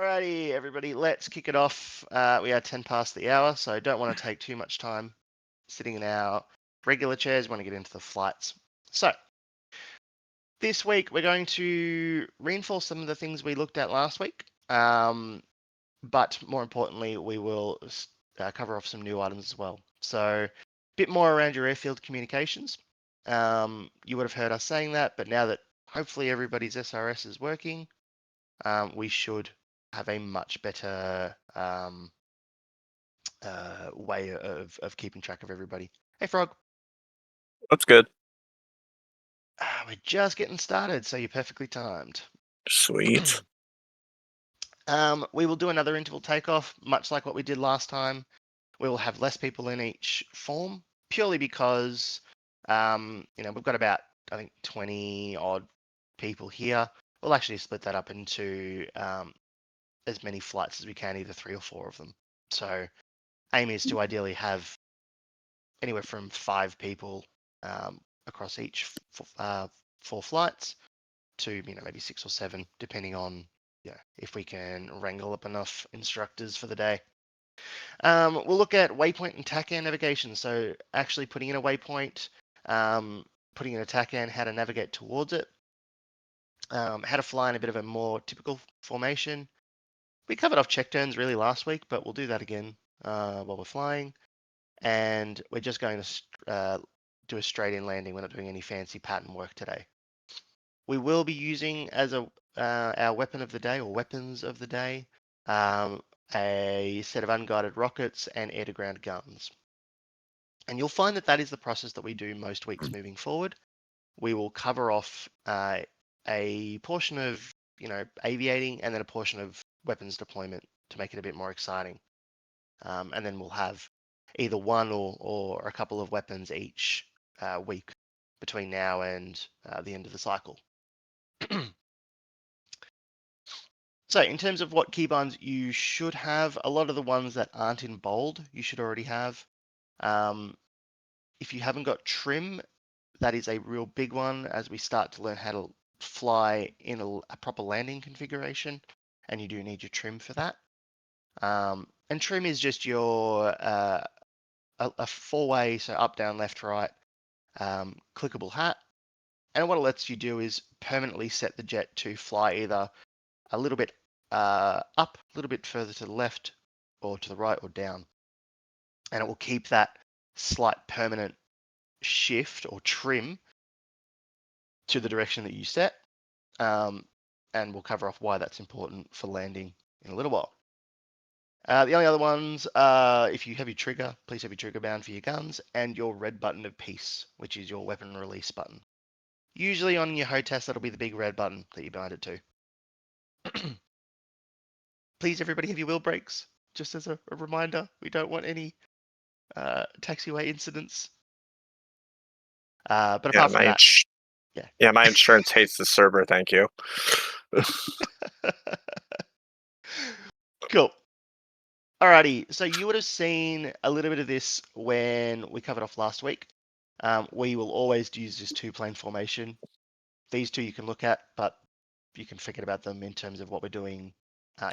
Alrighty, everybody, let's kick it off. We are 10 past the hour, so I don't want to take too much time sitting in our regular chairs. Want to get into the flights. So this week we're going to reinforce some of the things we looked at last week, but more importantly, we will cover off some new items as well. So a bit more around your airfield communications. You would have heard us saying that, but now that hopefully everybody's SRS is working, we should have a much better way of keeping track of everybody. Hey, Frog. That's good. We're just getting started, so you're perfectly timed. Sweet. We will do another interval takeoff, much like what we did last time. We will have less people in each form, purely because we've got about, I think, 20 odd people here. We'll actually split that up into as many flights as we can, either 3 or 4 of them. So aim is to ideally have anywhere from 5 people across each 4 flights to maybe 6 or 7, depending on if we can wrangle up enough instructors for the day. We'll look at waypoint and TACAN navigation. So actually putting in a waypoint, putting in a TACAN, how to navigate towards it, how to fly in a bit of a more typical formation. We covered off check turns really last week, but we'll do that again while we're flying. And we're just going to do a straight in landing. We're not doing any fancy pattern work today. We will be using as our weapon of the day, or weapons of the day, a set of unguided rockets and air-to-ground guns. And you'll find that is the process that we do most weeks moving forward. We will cover off a portion of aviating and then a portion of weapons deployment to make it a bit more exciting. And then we'll have either one or a couple of weapons each week between now and the end of the cycle. So in terms of what keybinds you should have, a lot of the ones that aren't in bold, you should already have. If you haven't got trim, that is a real big one as we start to learn how to fly in a proper landing configuration, and you do need your trim for that. And trim is just your a 4-way, so up, down, left, right, clickable hat. And what it lets you do is permanently set the jet to fly either a little bit up, a little bit further to the left, or to the right, or down. And it will keep that slight permanent shift or trim to the direction that you set. And we'll cover off why that's important for landing in a little while. The only other ones, if you have your trigger, please have your trigger bound for your guns, and your red button of peace, which is your weapon release button. Usually on your HOTAS, that'll be the big red button that you bind it to. Please, everybody, have your wheel brakes. Just as a reminder, we don't want any taxiway incidents. But apart from that, my insurance hates the server. Thank you. Cool. Alrighty, so you would have seen a little bit of this when we covered off last week. We will always use this 2-plane formation. These 2 you can look at, but you can forget about them in terms of what we're doing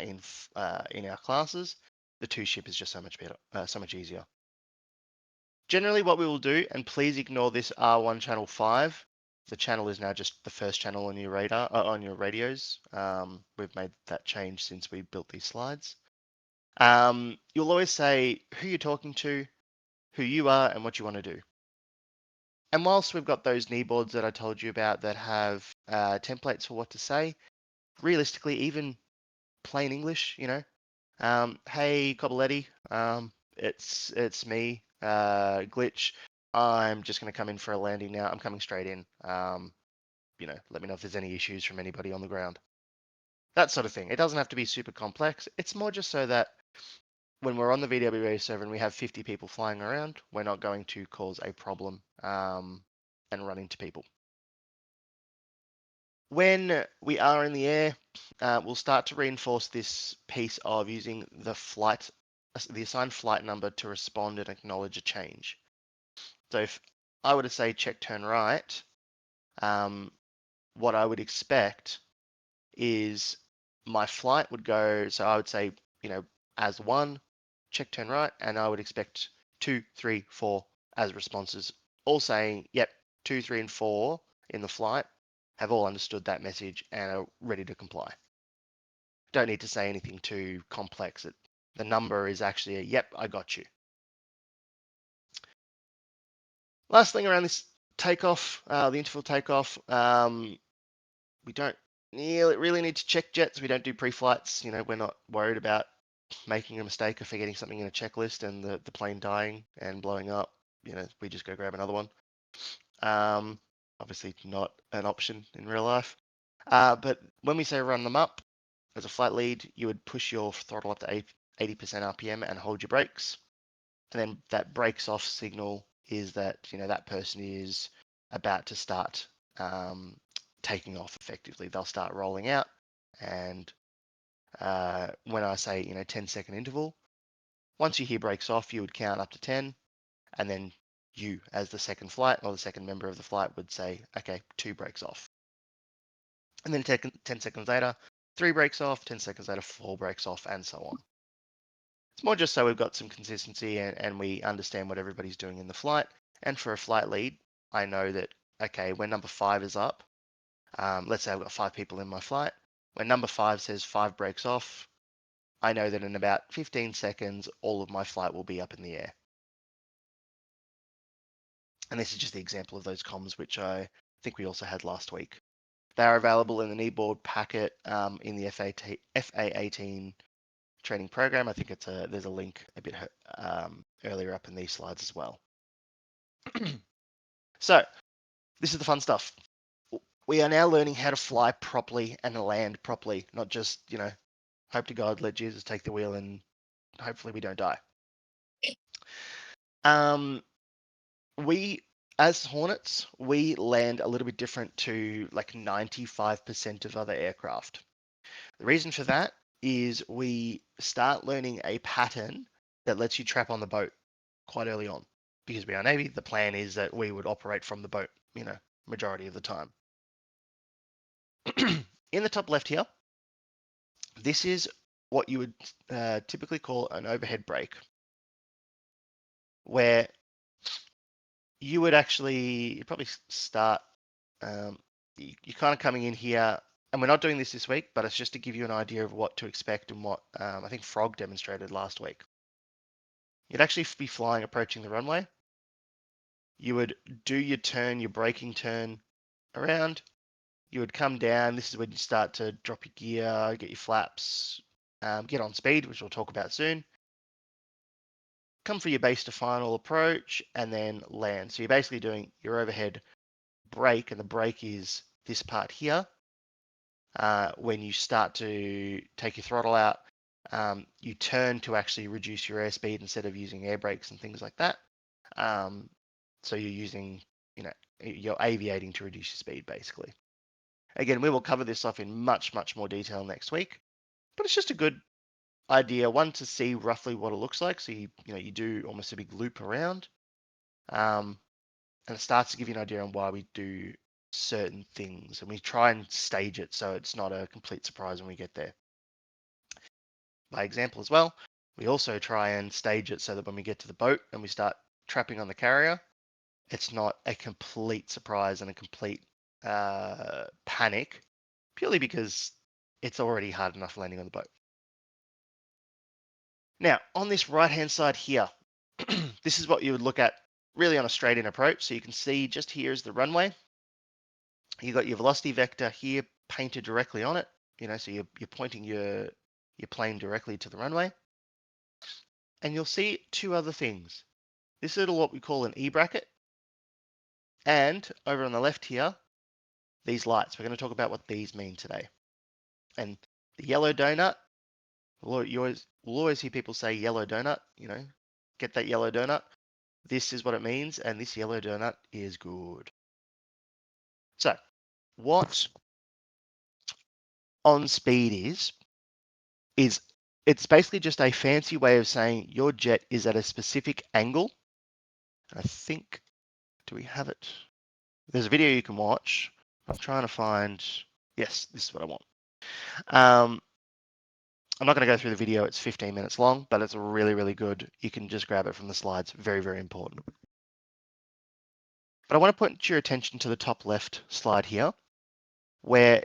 in our classes. The 2-ship is just so much better, so much easier. Generally, what we will do, and please ignore this R1 channel 5. The channel is now just the first channel on your radar, on your radios. We've made that change since we built these slides. You'll always say who you're talking to, who you are, and what you want to do. And whilst we've got those knee boards that I told you about that have templates for what to say, realistically, even plain English, hey, Cobbletti, it's me, Glitch. I'm just going to come in for a landing now. I'm coming straight in. Let me know if there's any issues from anybody on the ground. That sort of thing. It doesn't have to be super complex. It's more just so that when we're on the VW radio server and we have 50 people flying around, we're not going to cause a problem and run into people. When we are in the air, we'll start to reinforce this piece of using the assigned flight number to respond and acknowledge a change. So if I were to say check turn right, what I would expect is my flight would go, so I would say, as 1, check turn right, and I would expect 2, 3, 4 as responses, all saying, yep, 2, 3, and 4 in the flight have all understood that message and are ready to comply. Don't need to say anything too complex. The number is actually a, yep, I got you. Last thing around this takeoff, the interval takeoff, we don't really need to check jets. We don't do pre-flights. We're not worried about making a mistake or forgetting something in a checklist and the plane dying and blowing up. We just go grab another one. Obviously not an option in real life. But when we say run them up, as a flight lead, you would push your throttle up to 80% RPM and hold your brakes. And then that brakes off signal is that, that person is about to start taking off effectively. They'll start rolling out. And when I say, 10-second interval, once you hear brakes off, you would count up to 10. And then you, as the second flight or the second member of the flight, would say, okay, 2 brakes off. And then 10 seconds later, 3 brakes off, 10 seconds later, 4 brakes off, and so on. It's more just so we've got some consistency and we understand what everybody's doing in the flight. And for a flight lead, I know that, okay, when number 5 is up, let's say I've got 5 people in my flight. When number 5 says 5 brakes off, I know that in about 15 seconds, all of my flight will be up in the air. And this is just the example of those comms, which I think we also had last week. They are available in the kneeboard packet in the FA-18 training program. I think there's a link a bit earlier up in these slides as well. So this is the fun stuff. We are now learning how to fly properly and land properly, not just, hope to God, let Jesus take the wheel and hopefully we don't die. We, as Hornets, we land a little bit different to like 95% of other aircraft. The reason for that is we start learning a pattern that lets you trap on the boat quite early on. Because we are Navy, the plan is that we would operate from the boat, majority of the time. In the top left here, this is what you would typically call an overhead brake, where you would actually probably start, you're kind of coming in here, and we're not doing this week, but it's just to give you an idea of what to expect and what I think Frog demonstrated last week. You'd actually be flying approaching the runway. You would do your turn, your braking turn around. You would come down. This is when you start to drop your gear, get your flaps, get on speed, which we'll talk about soon. Come for your base to final approach and then land. So you're basically doing your overhead brake, and the brake is this part here. When you start to take your throttle out, you turn to actually reduce your airspeed instead of using air brakes and things like that. So you're using, you're aviating to reduce your speed, basically. Again, we will cover this off in much, much more detail next week, but it's just a good idea, one, to see roughly what it looks like. So you do almost a big loop around, and it starts to give you an idea on why we do certain things, and we try and stage it so it's not a complete surprise when we get there. By example as well, we also try and stage it so that when we get to the boat and we start trapping on the carrier, it's not a complete surprise and a complete panic, purely because it's already hard enough landing on the boat. Now, on this right-hand side here, this is what you would look at really on a straight-in approach. So you can see just here is the runway. You've got your velocity vector here painted directly on it. So you're pointing your plane directly to the runway. And you'll see 2 other things. This is what we call an E-bracket. And over on the left here, these lights. We're going to talk about what these mean today. And the yellow donut, we'll always hear people say yellow donut, get that yellow donut. This is what it means, and this yellow donut is good. So, what on speed is it's basically just a fancy way of saying your jet is at a specific angle. I think, do we have it? There's a video you can watch. I'm trying to find, yes, this is what I want. I'm not going to go through the video. It's 15 minutes long, but it's really, really good. You can just grab it from the slides. Very, very important. But I want to put your attention to the top left slide here, where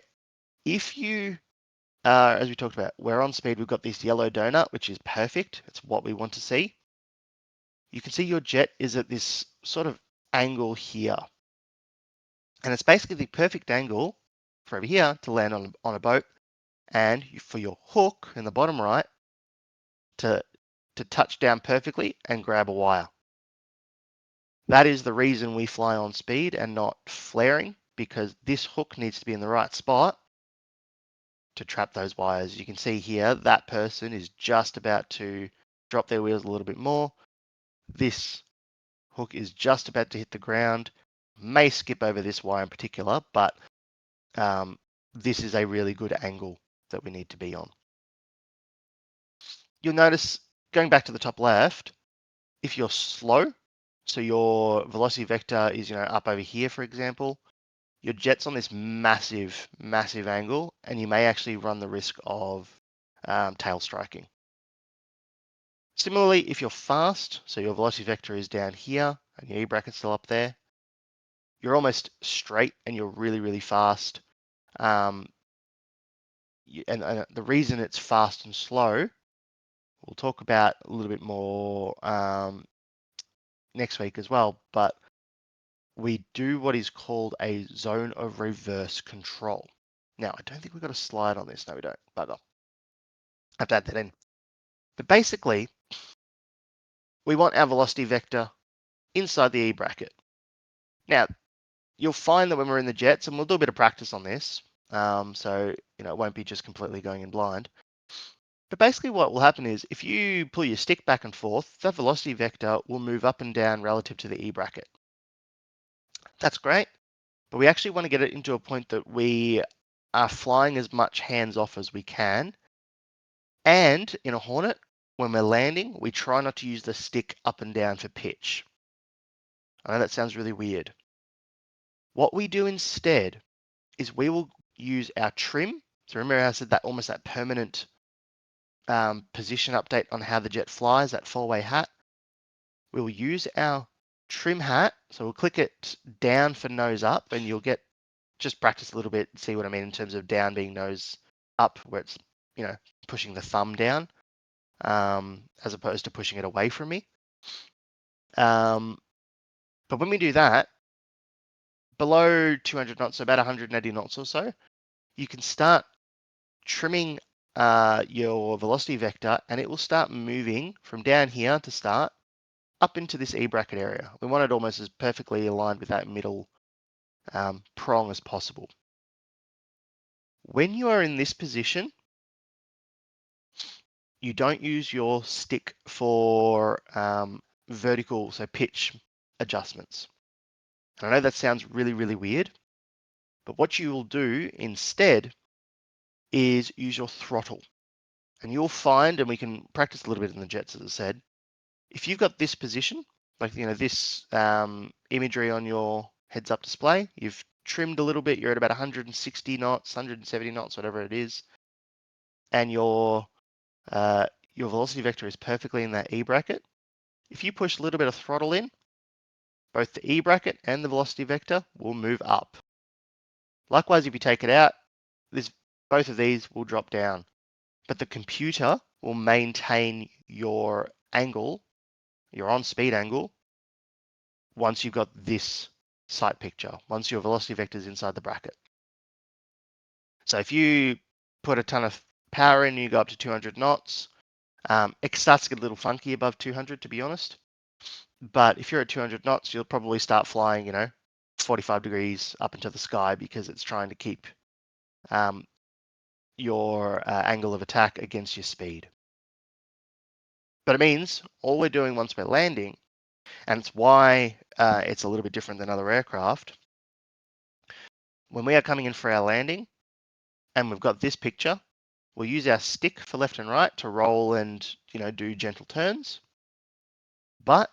if you, as we talked about, we're on speed, we've got this yellow donut, which is perfect. It's what we want to see. You can see your jet is at this sort of angle here. And it's basically the perfect angle for over here to land on a boat, and for your hook in the bottom right to touch down perfectly and grab a wire. That is the reason we fly on speed and not flaring, because this hook needs to be in the right spot to trap those wires. You can see here that person is just about to drop their wheels a little bit more. This hook is just about to hit the ground. May skip over this wire in particular, but this is a really good angle that we need to be on. You'll notice, going back to the top left, if you're slow, so your velocity vector is up over here, for example, your jet's on this massive, massive angle, and you may actually run the risk of tail striking. Similarly, if you're fast, so your velocity vector is down here and your E-bracket's still up there, you're almost straight and you're really, really fast. And the reason it's fast and slow, we'll talk about a little bit more next week as well, but we do what is called a zone of reverse control. Now, I don't think we've got a slide on this. No, we don't. But I'll have to add that in. But basically, we want our velocity vector inside the E-bracket. Now, you'll find that when we're in the jets, and we'll do a bit of practice on this, so it won't be just completely going in blind. But basically what will happen is if you pull your stick back and forth, that velocity vector will move up and down relative to the E-bracket. That's great, but we actually want to get it into a point that we are flying as much hands-off as we can. And in a Hornet, when we're landing, we try not to use the stick up and down for pitch. I know that sounds really weird. What we do instead is we will use our trim. So remember I said that almost that permanent position update on how the jet flies, that four-way hat. We will use our trim hat. So we'll click it down for nose up, and you'll just practice a little bit, see what I mean in terms of down being nose up, where it's pushing the thumb down, as opposed to pushing it away from me. But when we do that, below 200 knots, so about 180 knots or so, you can start trimming your velocity vector, and it will start moving from down here to start up into this E-bracket area. We want it almost as perfectly aligned with that middle prong as possible. When you are in this position, you don't use your stick for vertical, so pitch adjustments. And I know that sounds really, really weird, but what you will do instead is use your throttle. And you'll find, and we can practice a little bit in the jets, as I said, if you've got this position, like this imagery on your heads-up display, you've trimmed a little bit, you're at about 160 knots, 170 knots, whatever it is, and your velocity vector is perfectly in that E-bracket. If you push a little bit of throttle in, both the E-bracket and the velocity vector will move up. Likewise, if you take it out, both of these will drop down, but the computer will maintain your angle, your on-speed angle, once you've got this sight picture, once your velocity vector is inside the bracket. So if you put a ton of power in, you go up to 200 knots, it starts to get a little funky above 200, to be honest. But if you're at 200 knots, you'll probably start flying, 45 degrees up into the sky, because it's trying to keep your angle of attack against your speed. But it means all we're doing once we're landing, and it's why it's a little bit different than other aircraft. When we are coming in for our landing and we've got this picture, we'll use our stick for left and right to roll and do gentle turns. But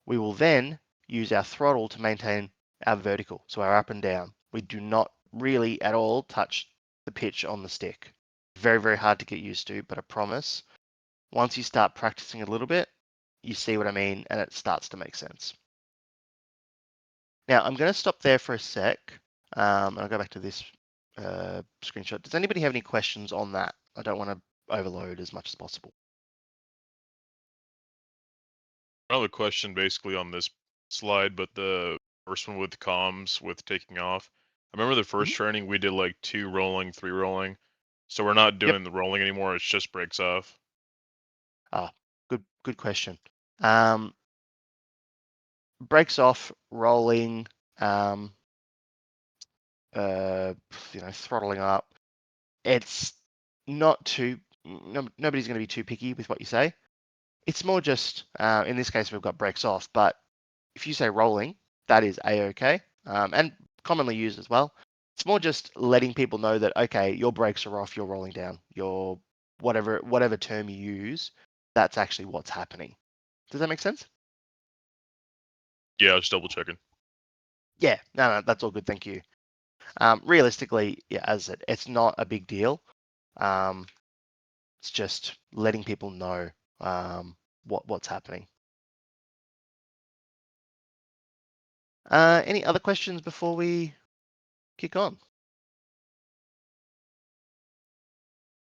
we will then use our throttle to maintain our vertical, so our up and down. We do not really at all touch the pitch on the stick. Very, very hard to get used to, but I promise, once you start practicing a little bit, you see what I mean, and it starts to make sense. Now, I'm going to stop there for a sec, and I'll go back to this screenshot. Does anybody have any questions on that? I don't want to overload as much as possible. Another question basically on this slide, but the first one with comms with taking off. I remember the first training we did like 2 rolling, 3 rolling. So we're not doing the rolling anymore, it's just breaks off. Ah, good question. Breaks off, rolling, throttling up. It's not too. Nobody's going to be too picky with what you say. It's more just, in this case, we've got breaks off, but if you say rolling, that is A-OK, and commonly used as well. It's more just letting people know that, okay, your brakes are off, you're rolling down, your whatever term you use, that's actually what's happening. Does that make sense? Yeah, just double checking. Yeah, no, that's all good, thank you. Realistically, yeah, as I said, it's not a big deal. It's just letting people know what's happening. Any other questions before we kick on?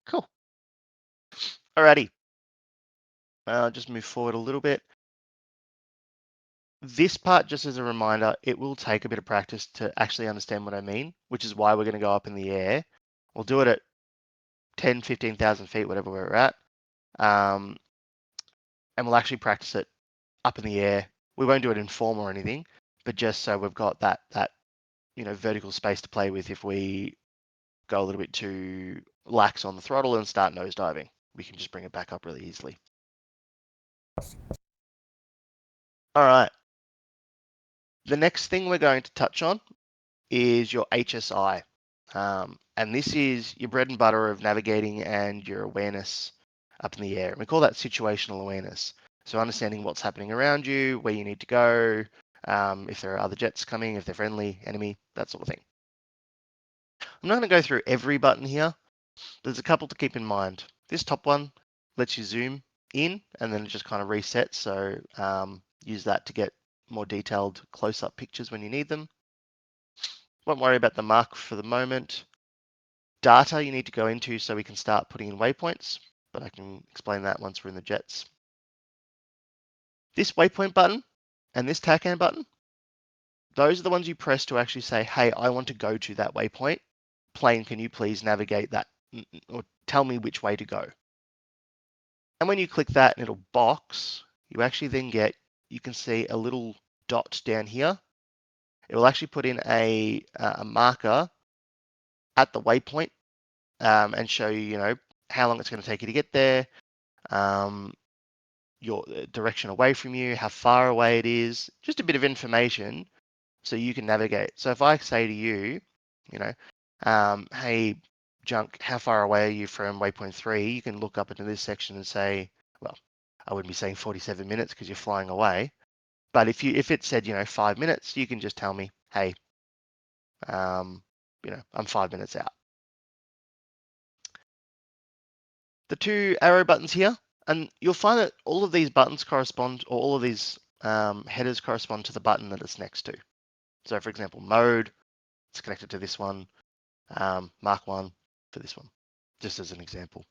Cool. Alrighty. Just move forward a little bit. This part, just as a reminder, it will take a bit of practice to actually understand what I mean, which is why we're going to go up in the air. We'll do it at 10, 15,000 feet, whatever we're at. And we'll actually practice it up in the air. We won't do it in form or anything, but just so we've got that vertical space to play with if we go a little bit too lax on the throttle and start nosediving. We can just bring it back up really easily. All right. The next thing we're going to touch on is your HSI. And this is your bread and butter of navigating and your awareness up in the air. And we call that situational awareness. So understanding what's happening around you, where you need to go, if there are other jets coming, if they're friendly, enemy, that sort of thing. I'm not going to go through every button here. There's a couple to keep in mind. This top one lets you zoom in and then it just kind of resets. So use that to get more detailed close-up pictures when you need them. Won't worry about the mark for the moment. Data you need to go into so we can start putting in waypoints, but I can explain that once we're in the jets. This waypoint button and this TACAN button, those are the ones you press to actually say, hey, I want to go to that waypoint. Plane, can you please navigate that or tell me which way to go? And when you click that little box, you actually then you can see a little dot down here. It will actually put in a marker at the waypoint and show you, how long it's going to take you to get there, your direction away from you, how far away it is, just a bit of information so you can navigate. So if I say to you, hey, Junk, how far away are you from waypoint 3? You can look up into this section and say, well, I wouldn't be saying 47 minutes because you're flying away. But if it said, 5 minutes, you can just tell me, hey, I'm 5 minutes out. The two arrow buttons here, and you'll find that all of these buttons correspond, or all of these headers correspond to the button that it's next to. So for example, mode, it's connected to this one, Mark 1 for this one, just as an example.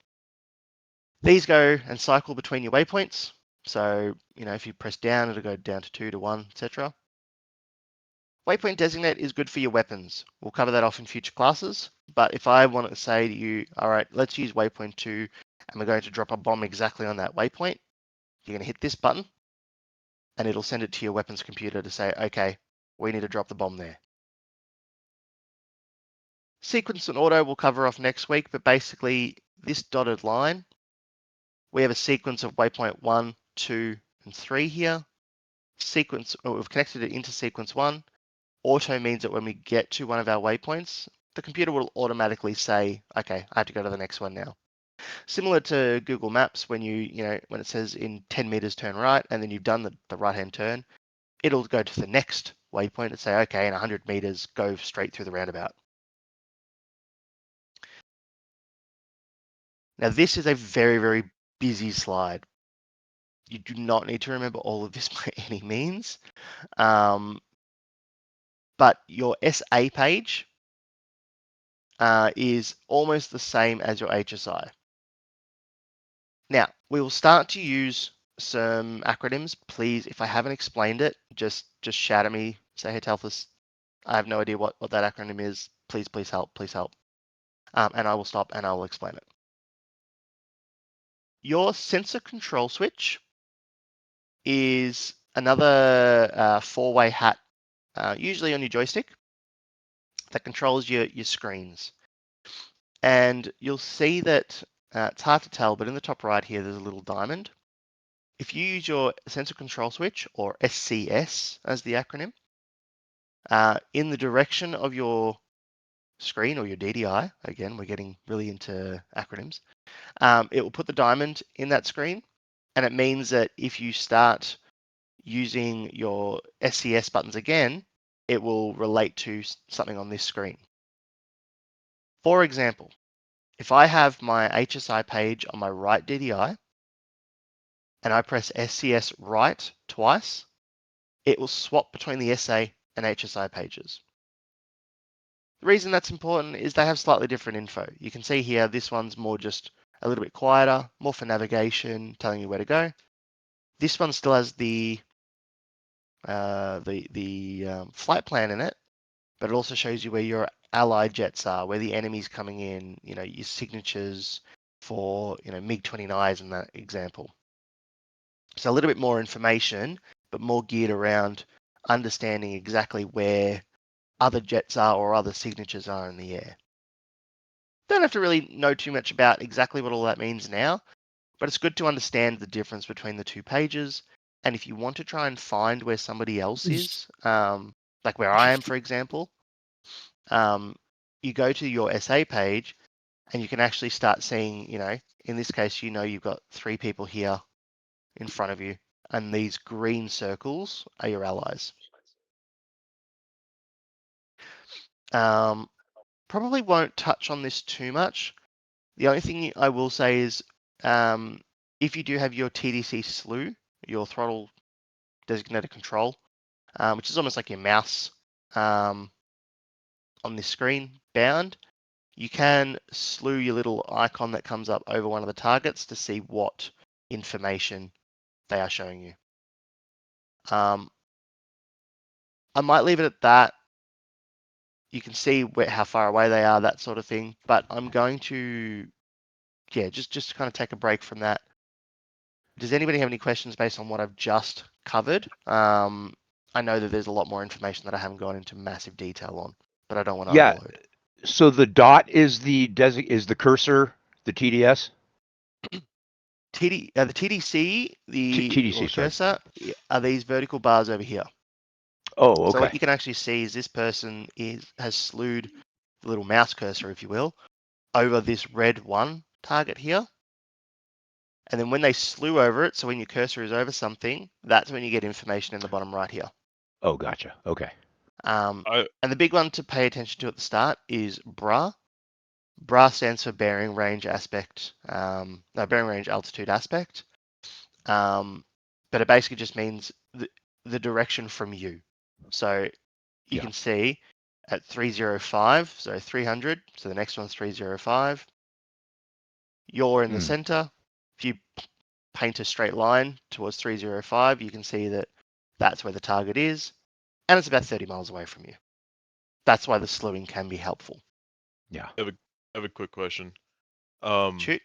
These go and cycle between your waypoints. So, if you press down, it'll go down to 2 to 1, etc. Waypoint designate is good for your weapons. We'll cover that off in future classes. But if I want to say to you, all right, let's use waypoint 2, and we're going to drop a bomb exactly on that waypoint, you're going to hit this button, and it'll send it to your weapons computer to say, okay, we need to drop the bomb there. Sequence and auto we'll cover off next week, but basically this dotted line, we have a sequence of waypoint 1, 2, and 3 here. We've connected it into sequence 1. Auto means that when we get to one of our waypoints, the computer will automatically say, okay, I have to go to the next one now. Similar to Google Maps, when when it says in 10 meters turn right, and then you've done the right-hand turn, it'll go to the next waypoint and say, okay, in 100 meters, go straight through the roundabout. Now, this is a very, very busy slide. You do not need to remember all of this by any means. But your SA page is almost the same as your HSI. Now, we will start to use some acronyms. Please, if I haven't explained it, just shout at me, say, hey, Telfus, I have no idea what that acronym is. Please help, please help. And I will stop and I will explain it. Your sensor control switch is another four-way hat, usually on your joystick, that controls your screens. And you'll see that it's hard to tell, but in the top right here, there's a little diamond. If you use your sensor control switch, or SCS as the acronym, in the direction of your screen or your DDI, again, we're getting really into acronyms, it will put the diamond in that screen. And it means that if you start using your SCS buttons again, it will relate to something on this screen. For example, if I have my HSI page on my right DDI and I press SCS right twice, it will swap between the SA and HSI pages. The reason that's important is they have slightly different info. You can see here, this one's more just a little bit quieter, more for navigation, telling you where to go. This one still has the flight plan in it, but it also shows you where your allied jets are, where the enemy's coming in, your signatures for, MiG-29s in that example. So a little bit more information, but more geared around understanding exactly where other jets are or other signatures are in the air. Don't have to really know too much about exactly what all that means now, but it's good to understand the difference between the two pages. And if you want to try and find where somebody else is, like where I am, for example, you go to your SA page and you can actually start seeing, in this case, you've got 3 people here in front of you, and these green circles are your allies. Probably won't touch on this too much. The only thing I will say is if you do have your TDC slew, your throttle designated control, which is almost like your mouse on this screen bound, you can slew your little icon that comes up over one of the targets to see what information they are showing you. I might leave it at that. You can see how far away they are, that sort of thing. But I'm going to, just kind of take a break from that. Does anybody have any questions based on what I've just covered? I know that there's a lot more information that I haven't gone into massive detail on, but I don't want to overload. So the dot is the cursor, the TDS? The TDC, TDC, cursor, are these vertical bars over here. Oh, okay. So what you can actually see is this person has slewed the little mouse cursor, if you will, over this red 1 target here. And then when they slew over it, so when your cursor is over something, that's when you get information in the bottom right here. Oh, gotcha. Okay. And the big one to pay attention to at the start is BRA. BRA stands for bearing range aspect, bearing range altitude aspect. But it basically just means the direction from you. So you can see at 305, so 300, so the next one's 305. You're in the center. If you paint a straight line towards 305, you can see that that's where the target is, and it's about 30 miles away from you. That's why the slewing can be helpful. Yeah. I have a quick question. Shoot.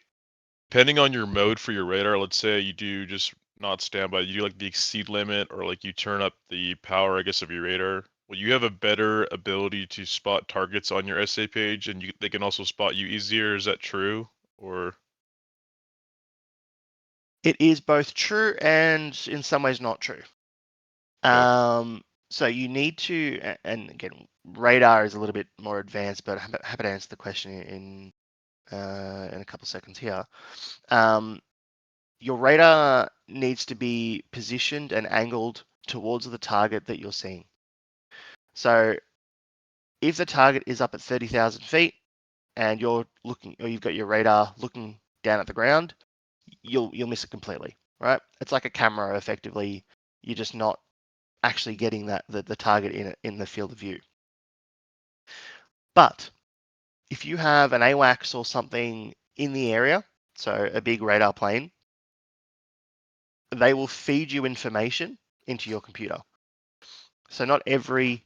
Depending on your mode for your radar, let's say you do just not standby, you do like the exceed limit, or like you turn up the power, I guess, of your radar. Will you have a better ability to spot targets on your SA page, and they can also spot you easier? Is that true, or? It is both true and in some ways not true. Okay. So you need to, and again, radar is a little bit more advanced, but I'm happy to answer the question in a couple seconds here. Your radar needs to be positioned and angled towards the target that you're seeing. So if the target is up at 30,000 feet and you're looking, or you've got your radar looking down at the ground, you'll miss it completely, right? It's like a camera effectively. You're just not actually getting the target in the field of view. But if you have an AWACS or something in the area, so a big radar plane, they will feed you information into your computer. So not every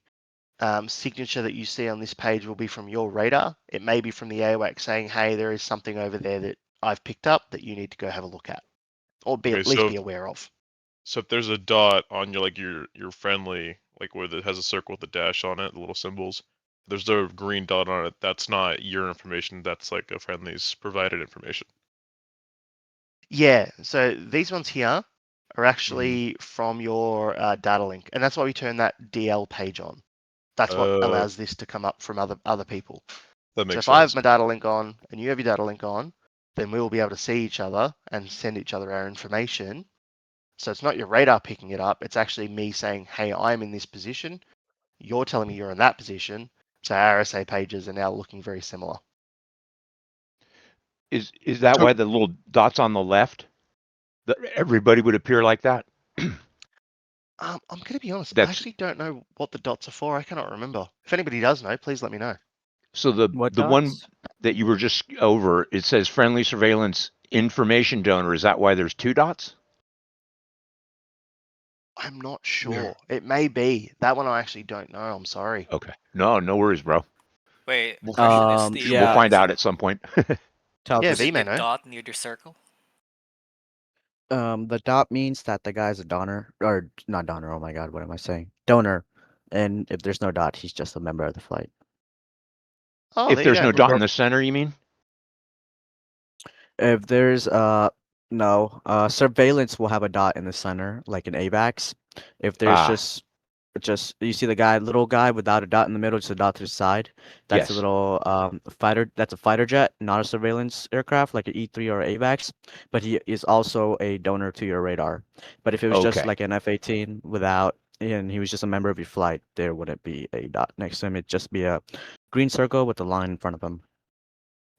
signature that you see on this page will be from your radar. It may be from the AWACS saying, hey, there is something over there that I've picked up that you need to go have a look at, or Okay, at least be aware of. So if there's a dot on your friendly, like where it has a circle with a dash on it, the little symbols, there's a green dot on it. That's not your information. That's like a friendly's provided information. Yeah, so these ones here are actually from your data link, and that's why we turn that DL page on. That's what allows this to come up from other people. That So makes if I have sense. my data link on and you have your data link on, then we will be able to see each other and send each other our information. So it's not your radar picking it up. It's actually me saying, hey, I'm in this position. You're telling me you're in that position. So our RSA pages are now looking very similar. Is that So- why the little dots on the left, everybody would appear like that? I'm going to be honest. I That's actually don't know what the dots are for. I cannot remember. If anybody does know, please let me know. so the What one dots? that you were just over. It says friendly surveillance information donor. Is that why there's 2 dots? I'm not sure. It may be. That one I actually don't know. I'm sorry. Okay. No worries, bro. Wait, We'll, question is the yeah. we'll find is out it- at some point. Tell Yeah, is this. V it the may know. dot near the circle? The dot means that the guy's a donor, or not donor. Oh my God, what am I saying? Donor. And if there's no dot, he's just a member of the flight. Oh, If there you there's go. no dot in the center, you mean? If there's no surveillance will have a dot in the center, like an AVAX. If there's just you see the guy, little guy without a dot in the middle, just a dot to the side. That's a Yes. little fighter. That's a fighter jet, not a surveillance aircraft like an E3 or AVAX. But he is also a donor to your radar. But if it was just Okay. like an F-18 without, and he was just a member of your flight, there wouldn't be a dot next to him. It'd just be a green circle with a line in front of him.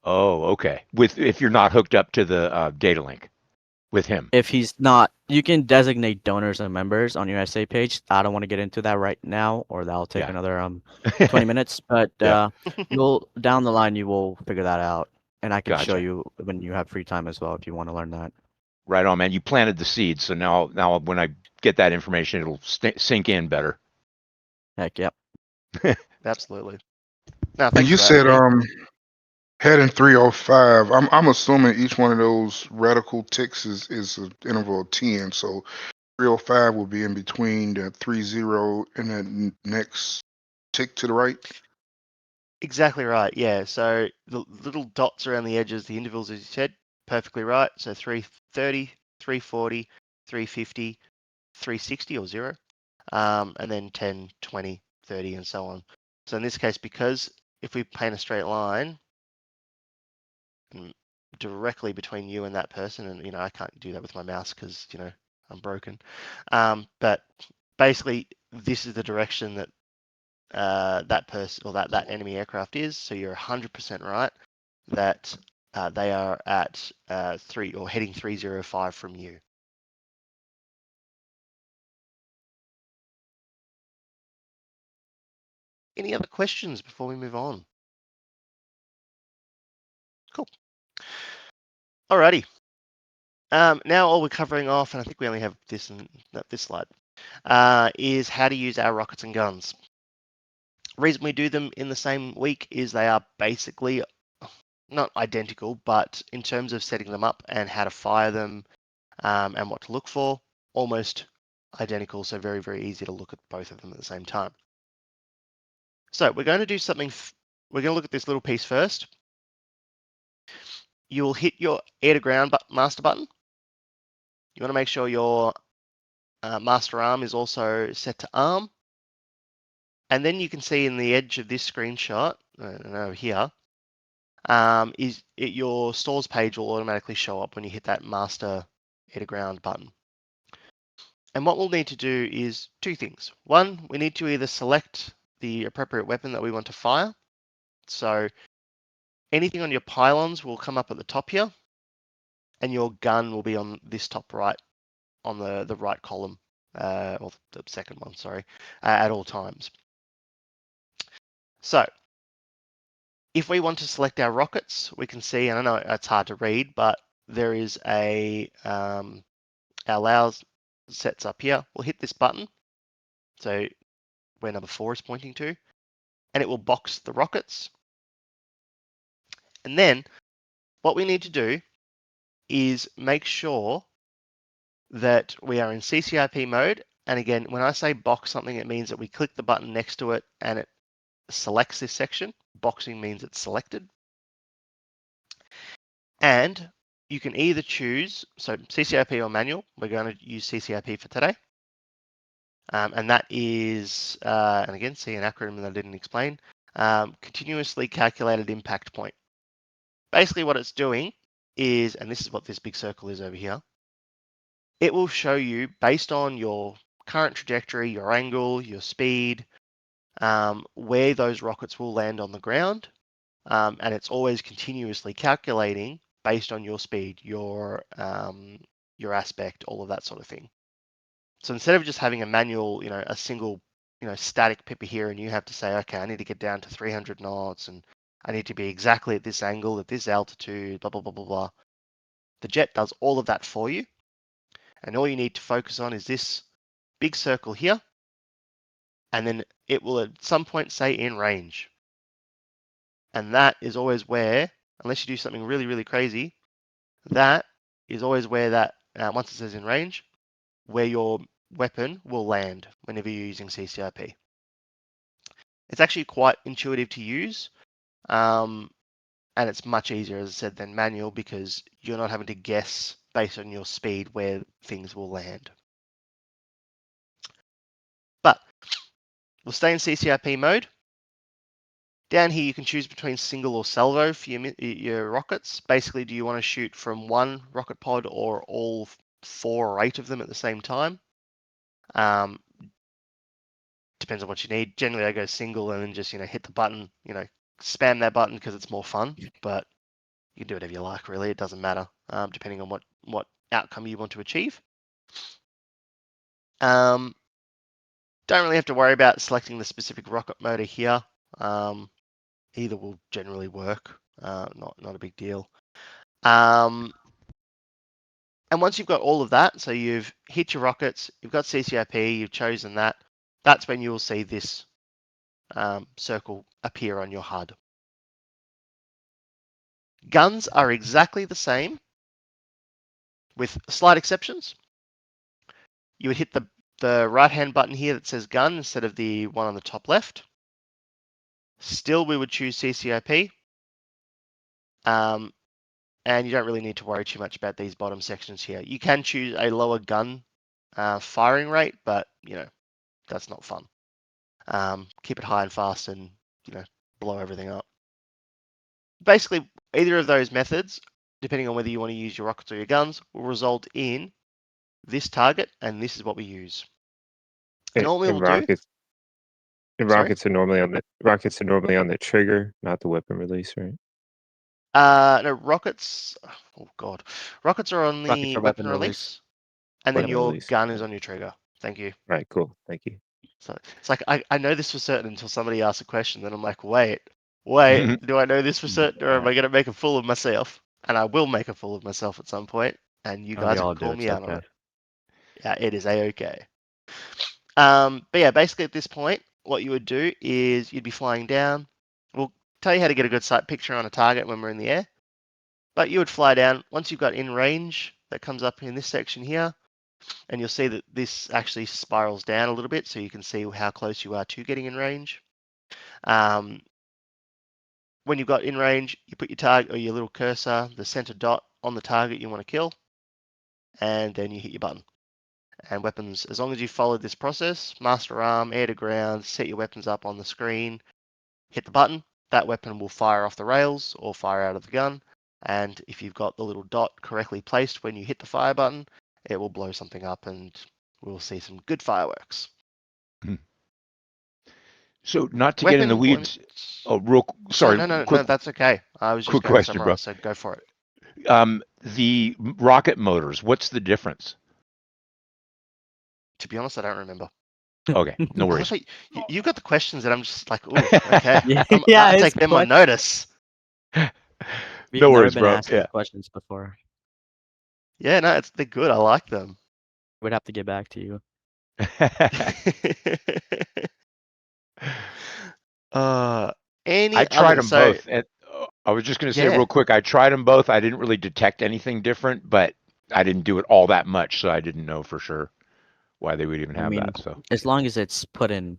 Oh, okay. If you're not hooked up to the data link with him. If he's not, you can designate donors and members on your SA page. I don't want to get into that right now, or that'll take Yeah. another 20 minutes. But Yeah. you'll down the line you will figure that out, and I can show Gotcha. you when you have free time as well if you want to learn that. Right on, man. You planted the seed, so now when I get that information, it'll sink in better. Heck, yep. Absolutely. No, And thanks you for that, said V. heading 305. I'm assuming each one of those radical ticks is an interval of 10. So 305 will be in between the 30 and the next tick to the right. Exactly right. Yeah. So the little dots around the edges, the intervals, as you said, perfectly right. So 330, 340, 350, 360 or 0, and then 10, 20, 30, and so on. So in this case, because if we paint a straight line directly between you and that person, and I can't do that with my mouse because I'm broken. But basically, this is the direction that that person or that enemy aircraft is. So you're 100% right that they are at heading 305 from you. Any other questions before we move on? Cool. Alrighty. Now all we're covering off, and I think we only have this and this slide, is how to use our rockets and guns. Reason we do them in the same week is they are basically not identical, but in terms of setting them up and how to fire them and what to look for, almost identical. So very, very easy to look at both of them at the same time. So we're going to do something. We're going to look at this little piece first. You will hit your air to ground master button. You want to make sure your master arm is also set to arm. And then you can see in the edge of this screenshot, and over here, your stores page will automatically show up when you hit that master air to ground button. And what we'll need to do is 2 things. One, we need to either select the appropriate weapon that we want to fire. So anything on your pylons will come up at the top here. and your gun will be on this top right, on the right column, or the second one, sorry, at all times. So if we want to select our rockets, we can see, and I know it's hard to read, but there is a allows sets up here. We'll hit this button, so where number 4 is pointing to, and it will box the rockets. And then what we need to do is make sure that we are in CCIP mode. And again, when I say box something, it means that we click the button next to it and it selects this section. Boxing means it's selected. And you can either choose, so CCIP or manual. We're going to use CCIP for today. And that is, and again, see an acronym that I didn't explain, continuously calculated impact point. Basically what it's doing is, and this is what this big circle is over here, it will show you based on your current trajectory, your angle, your speed, where those rockets will land on the ground. And it's always continuously calculating based on your speed, your aspect, all of that sort of thing. So instead of just having a manual, a single, static pipper here, and you have to say, okay, I need to get down to 300 knots, and I need to be exactly at this angle, at this altitude, blah, blah, blah, blah, blah. The jet does all of that for you. And all you need to focus on is this big circle here. And then it will at some point say in range. And that is always where, unless you do something really, really crazy, that is always where that, once it says in range, where your weapon will land whenever you're using CCIP. It's actually quite intuitive to use, and it's much easier, as I said, than manual because you're not having to guess based on your speed where things will land. But we'll stay in CCIP mode. Down here, you can choose between single or salvo for your rockets. Basically, do you want to shoot from one rocket pod or all 4 or 8 of them at the same time? Depends on what you need. Generally, I go single and then just, hit the button, spam that button because it's more fun. But you can do whatever you like, really. It doesn't matter, depending on what outcome you want to achieve. Don't really have to worry about selecting the specific rocket motor here. Either will generally work. Not a big deal. And once you've got all of that, so you've hit your rockets, you've got CCIP, you've chosen that, that's when you'll see this circle appear on your HUD. Guns are exactly the same, with slight exceptions. You would hit the right-hand button here that says gun instead of the one on the top left. Still, we would choose CCIP. And you don't really need to worry too much about these bottom sections here. You can choose a lower gun firing rate, but, that's not fun. Keep it high and fast and, blow everything up. Basically, either of those methods, depending on whether you want to use your rockets or your guns, will result in this target, and this is what we use. And all we will do... Rockets are normally on the trigger, not the weapon release, right? No, rockets. Oh God, rockets are on the weapon release, and then your gun is on your trigger. Thank you. Right, cool. Thank you. So it's like I know this for certain until somebody asks a question, then I'm like, wait, do I know this for certain, or am I going to make a fool of myself? And I will make a fool of myself at some point, and you guys can call me out on it. Yeah, it is A-OK. But yeah, basically at this point, what you would do is you'd be flying down. We'll tell you how to get a good sight picture on a target when we're in the air. But you would fly down. Once you've got in range, that comes up in this section here. And you'll see that this actually spirals down a little bit, so you can see how close you are to getting in range. When you've got in range, you put your target or your little cursor, the center dot on the target you want to kill, and then you hit your button. And weapons, as long as you follow this process, master arm, air to ground, set your weapons up on the screen, hit the button, that weapon will fire off the rails or fire out of the gun. And if you've got the little dot correctly placed when you hit the fire button, it will blow something up and we'll see some good fireworks. So not to get in the weeds. Oh, sorry. No, that's okay. I was just quick going question, to bro. summarize, so go for it. The rocket motors, what's the difference? To be honest, I don't remember. Okay, no I worries. love how you got the questions and I'm just like, ooh, okay. Yeah, I'll it's take them on notice. We've No never worries, been bro. asked Yeah. these questions before. Yeah, no, they're good. I like them. We'd have to get back to you. uh, I any tried other? them So both, and I was just going to say yeah, real quick, I tried them both. I didn't really detect anything different, but I didn't do it all that much, so I didn't know for sure why they would even I have mean, that. So as long as it's put in,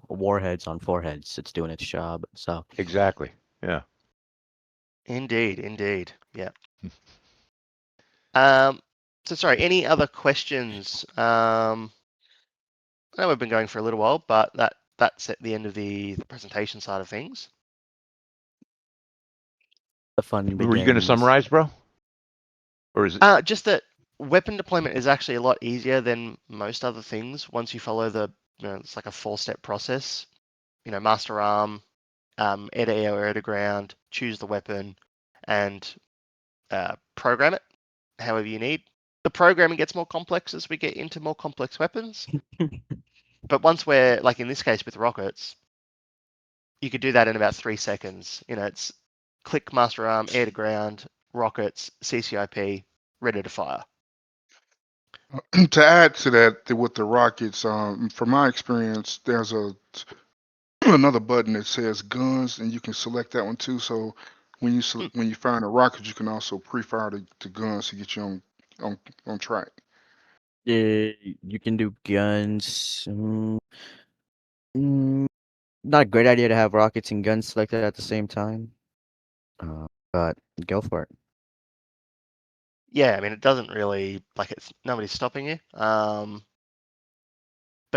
warheads on foreheads, it's doing its job. So exactly, yeah. indeed, yeah. So sorry. Any other questions? I know we've been going for a little while, but that's at the end of the presentation side of things. the fun Were you going to begins. summarize, bro? Or is it? Just that weapon deployment is actually a lot easier than most other things once you follow it's like a 4-step process. Master arm, air to air or air to ground, choose the weapon, and program it however you need. The programming gets more complex as we get into more complex weapons. But once we're, like in this case with rockets, you could do that in about 3 seconds. It's click master arm, air to ground, rockets, CCIP, ready to fire. To add to that, with the rockets, from my experience, there's another button that says guns, and you can select that one too. So when you find a rocket, you can also pre-fire the guns to get you on track. Yeah, you can do guns. Not a great idea to have rockets and guns selected at the same time. But go for it. Yeah, I mean it doesn't really it's nobody's stopping you. But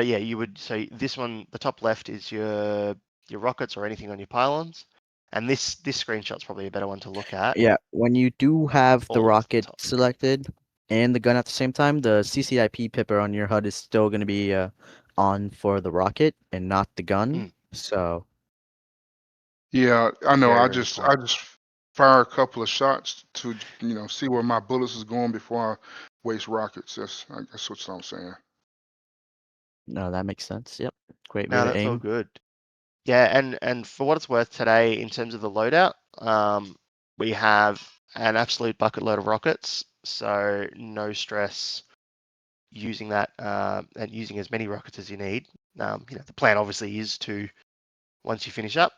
yeah, you would. So this one, the top left is your rockets or anything on your pylons, and this screenshot's probably a better one to look at. Yeah, when you do have the All of rocket top. selected and the gun at the same time, the CCIP pipper on your HUD is still going to be on for the rocket and not the gun. So Yeah, I know. Very, I very good just point. fire a couple of shots to see where my bullets is going before I waste rockets. I guess what I'm saying. no, that makes sense. Yep, great way No, to that's all aim. good. Yeah, and for what it's worth today, in terms of the loadout, we have an absolute bucket load of rockets, so no stress using that and using as many rockets as you need. The plan obviously is to, once you finish up,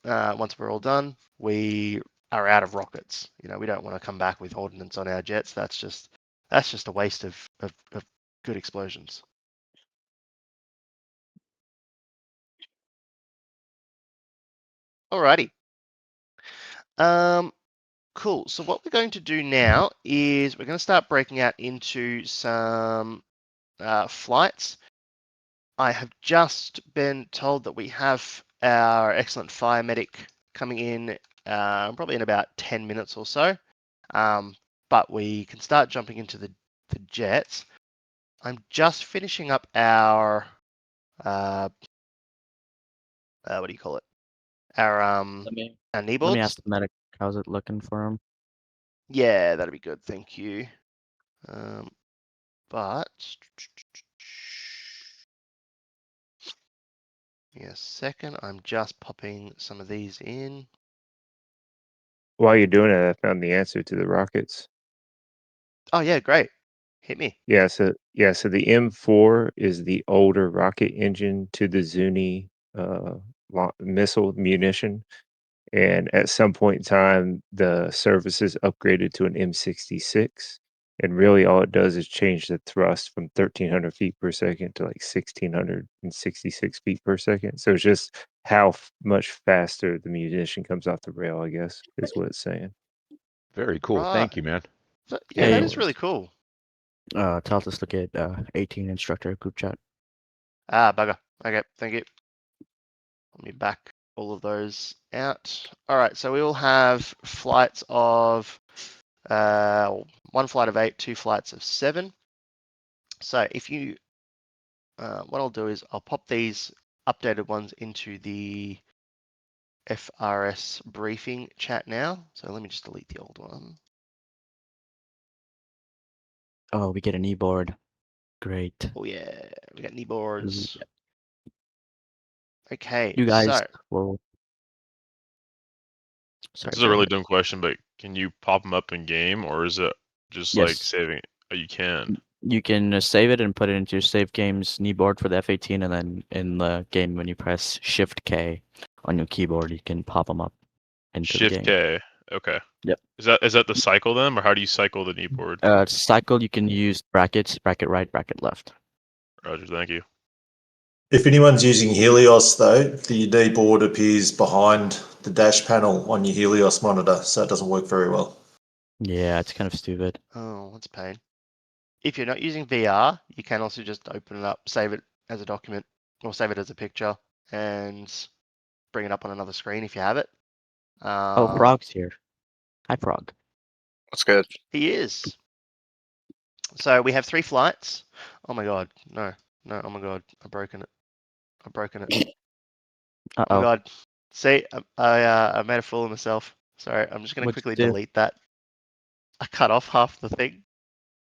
once we're all done, we are out of rockets. We don't want to come back with ordnance on our jets. That's just a waste of good explosions. Alrighty. Cool. So what we're going to do now is we're going to start breaking out into some flights. I have just been told that we have our excellent fire medic coming in probably in about 10 minutes or so. But we can start jumping into the jets. I'm just finishing up our what do you call it? Our knee Let me boards. ask the medic. How's it looking for him? Yeah, that'd be good. Thank you. But give me a second. I'm just popping some of these in. While you're doing it, I found the answer to the rockets. Oh yeah, great. Hit me. Yeah, so the M4 is the older rocket engine to the Zuni missile munition. And at some point in time, the services upgraded to an M66. And really all it does is change the thrust from 1,300 feet per second to like 1,666 feet per second. So it's just how much faster the munition comes off the rail, I guess, is what it's saying. Very cool. Right. Thank you, man. So, Yeah, yeah, no that Hey. is really cool. Tell us look at 18 instructor group chat. Bugger. Okay, thank you. Let me back all of those out. All right, so we will have flights of 1 flight of 8, 2 flights of 7. So if you, what I'll do is I'll pop these updated ones into the FRS briefing chat now. So let me just delete the old one. Oh, we get a kneeboard. Great. Oh yeah, we got kneeboards. Okay, You guys so will. Sorry, This is a go really ahead. dumb question, but can you pop them up in game, or is it just like Yes. saving? Oh, you can. You can save it and put it into your save game's kneeboard for the F-18, and then in the game, when you press Shift K on your keyboard, you can pop them up into the Shift game. K. Okay. Yep. Is that the cycle then, or how do you cycle the kneeboard? Cycle, you can use brackets, bracket right, bracket left. Roger, thank you. If anyone's using Helios, though, the kneeboard appears behind the dash panel on your Helios monitor, so it doesn't work very well. Yeah, it's kind of stupid. oh, that's a pain. If you're not using VR, you can also just open it up, save it as a document, or save it as a picture, and bring it up on another screen if you have it. Oh, Frog's here. Hi, Frog. That's good. He is. So we have 3 flights. Oh my god, no, oh my god, I've broken it. Oh my Uh-oh. god. See, I made a fool of myself. Sorry, I'm just gonna What'd you quickly do? delete that. I cut off half the thing.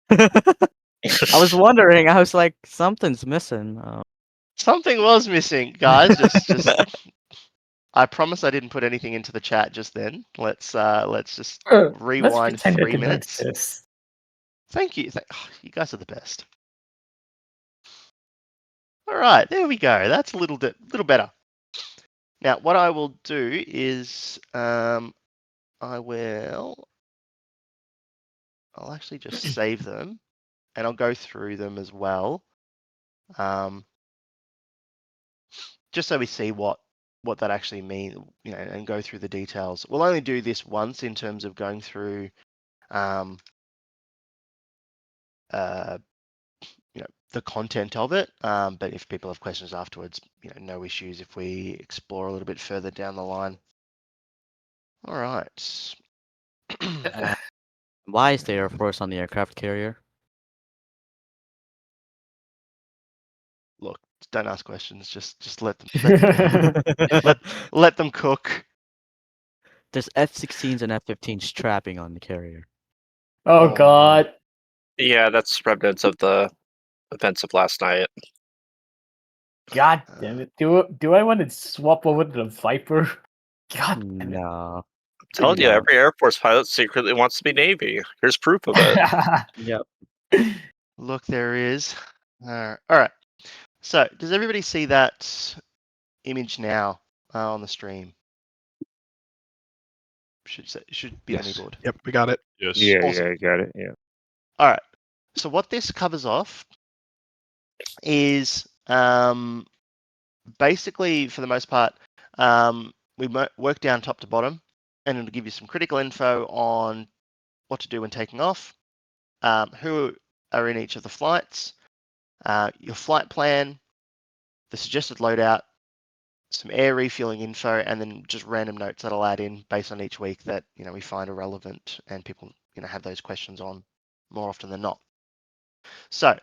I was wondering. I was like, something's missing. Something was missing, guys. Just I promise I didn't put anything into the chat just then. Let's just Let's rewind pretend it 3 didn't minutes. exist. Thank you. You guys are the best. All right, there we go. That's a little better. Now, what I will do is I'll actually just save them, and I'll go through them as well, just so we see what that actually means, and go through the details. We'll only do this once in terms of going through, the content of it. But if people have questions afterwards, no issues if we explore a little bit further down the line. All right. Why is the Air Force on the aircraft carrier? Look, don't ask questions. Just let them let them cook. There's F-16s and F-15s trapping on the carrier. Oh my god. Yeah, that's remnants of the events of last night. God damn it. Do I want to swap over to the Viper? God damn it. No. I'm telling you, No. every Air Force pilot secretly wants to be Navy. Here's proof of it. Yep. Look, there is. All right. So, does everybody see that image now on the stream? Should be Yes. the kneeboard. Yep, we got it. Yes. Yeah, Awesome. yeah, got it. Yeah. All right. So what this covers off is basically, for the most part, we work down top to bottom, and it'll give you some critical info on what to do when taking off, who are in each of the flights, your flight plan, the suggested loadout, some air refueling info, and then just random notes that I'll add in based on each week that we find are relevant and people have those questions on more often than not. So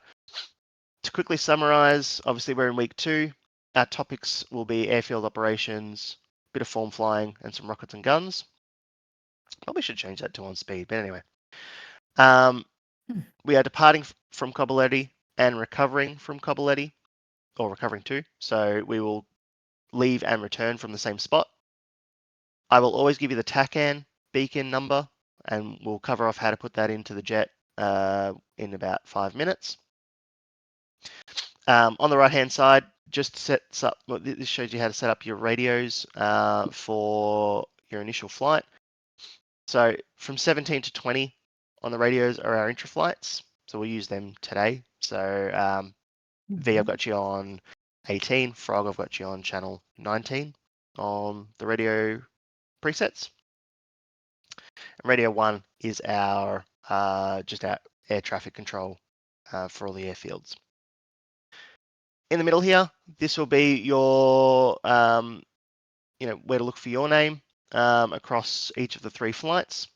to quickly summarize, obviously we're in week 2. Our topics will be airfield operations, a bit of form flying, and some rockets and guns. Probably should change that to on speed, but anyway. We are departing from Cobboletti and recovering from Cobboletti, or recovering to. So we will leave and return from the same spot. I will always give you the TACAN beacon number, and we'll cover off how to put that into the jet in about 5 minutes. On the right-hand side, just sets up. Well, this shows you how to set up your radios for your initial flight. So from 17 to 20 on the radios are our intra-flights. So we'll use them today. So V, I've got you on 18. Frog, I've got you on channel 19 on the radio presets. And radio 1 is our just our air traffic control for all the airfields. In the middle here, this will be your, where to look for your name across each of the 3 flights.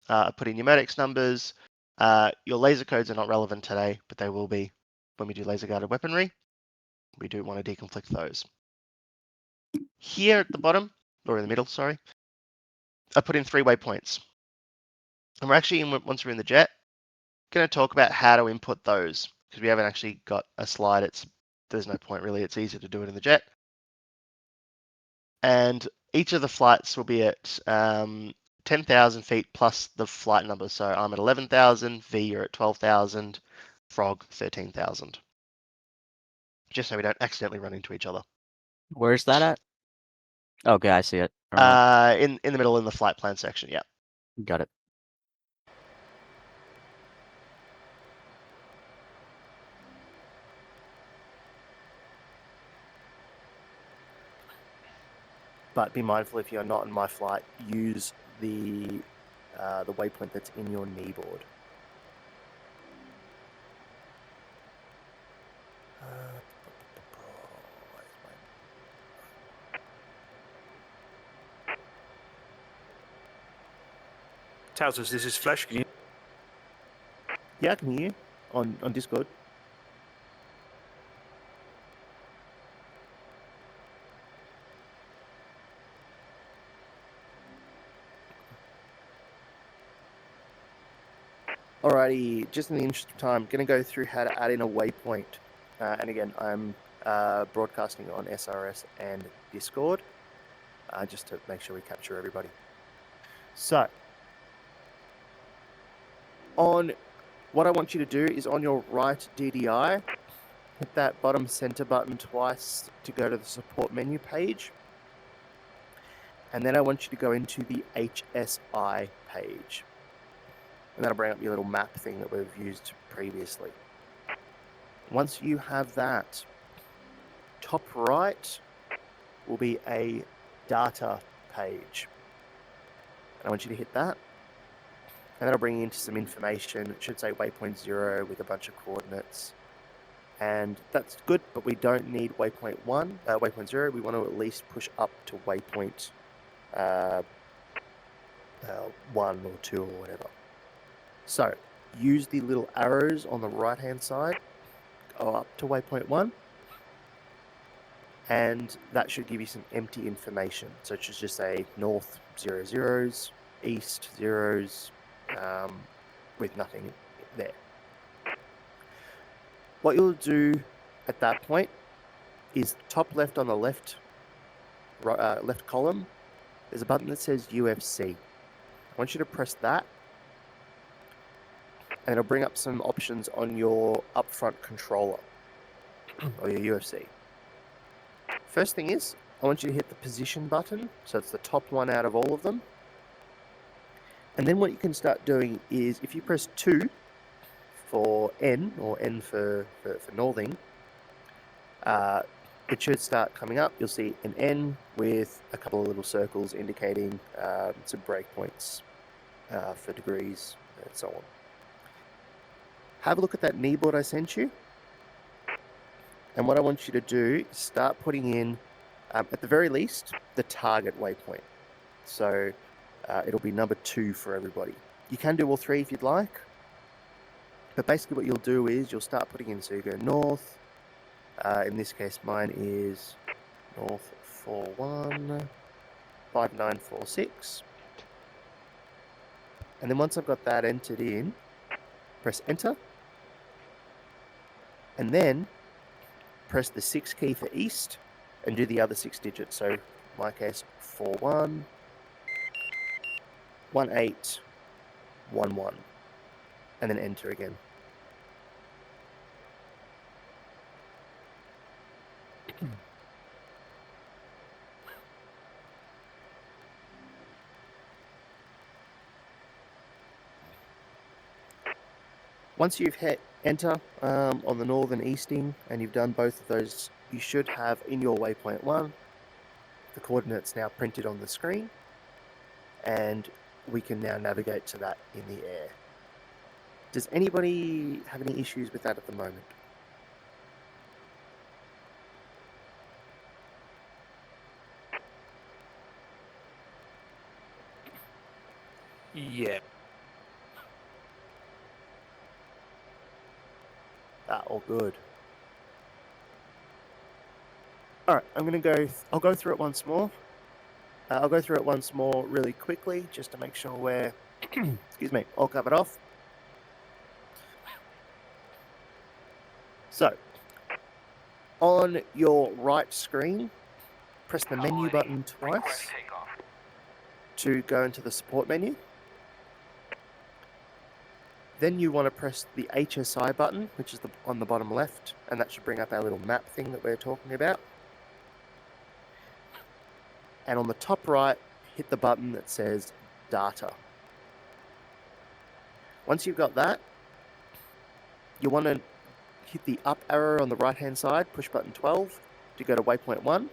Put in your MODEX numbers. Your laser codes are not relevant today, but they will be when we do laser guided weaponry. We do want to deconflict those. Here at the bottom, or in the middle, sorry, I put in 3 waypoints. And we're actually, once we're in the jet, going to talk about how to input those because we haven't actually got a slide. There's no point really. It's easier to do it in the jet. And each of the flights will be at 10,000 feet plus the flight number. So I'm at 11,000, V, you're at 12,000, Frog 13,000. Just so we don't accidentally run into each other. Where's that at? Okay, I see it. All right. In the middle in the flight plan section, yeah. Got it. But be mindful if you're not in my flight, use the waypoint that's in your knee board. Towsers, this is Flash. Can you? Yeah, I can hear you on Discord. Alrighty, just in the interest of time, going to go through how to add in a waypoint. And again, I'm broadcasting on SRS and Discord, just to make sure we capture everybody. So, what I want you to do is on your right DDI, hit that bottom center button twice to go to the support menu page. And then I want you to go into the HSI page. And that'll bring up your little map thing that we've used previously. Once you have that, top right will be a data page. And I want you to hit that. And that'll bring you into some information. It should say waypoint 0 with a bunch of coordinates. And that's good, but we don't need waypoint 0. We want to at least push up to waypoint 1 or 2 or whatever. So, use the little arrows on the right-hand side, go up to waypoint 1, and that should give you some empty information. So it should just say north 0 zeros, east zeros, with nothing there. What you'll do at that point is top left on the left column, there's a button that says UFC. I want you to press that, and it'll bring up some options on your upfront controller, or your UFC. First thing is, I want you to hit the position button, so it's the top one out of all of them. And then what you can start doing is, if you press 2 for N, or N for northing, it should start coming up. You'll see an N with a couple of little circles indicating some breakpoints for degrees and so on. Have a look at that knee board I sent you. And what I want you to do is start putting in, at the very least, the target waypoint. So it'll be number 2 for everybody. You can do all 3 if you'd like. But basically what you'll do is you'll start putting in, so you go north. In this case, mine is north 41, 5946. And then once I've got that entered in, press enter. And then press the 6 key for east and do the other 6 digits. So in my case, 41, 18, 11, and then enter again. Once you've hit enter on the northern easting and you've done both of those, you should have in your waypoint 1 the coordinates now printed on the screen, and we can now navigate to that in the air. Does anybody have any issues with that at the moment? Yeah. All good. Alright, I'll go through it once more. I'll go through it once more really quickly, just to make sure we're, excuse me, all covered off. So, on your right screen, press the menu button twice to go into the support menu. Then you want to press the HSI button, which is on the bottom left, and that should bring up our little map thing that we're talking about. And on the top right, hit the button that says Data. Once you've got that, you want to hit the up arrow on the right-hand side, push button 12, to go to Waypoint 1.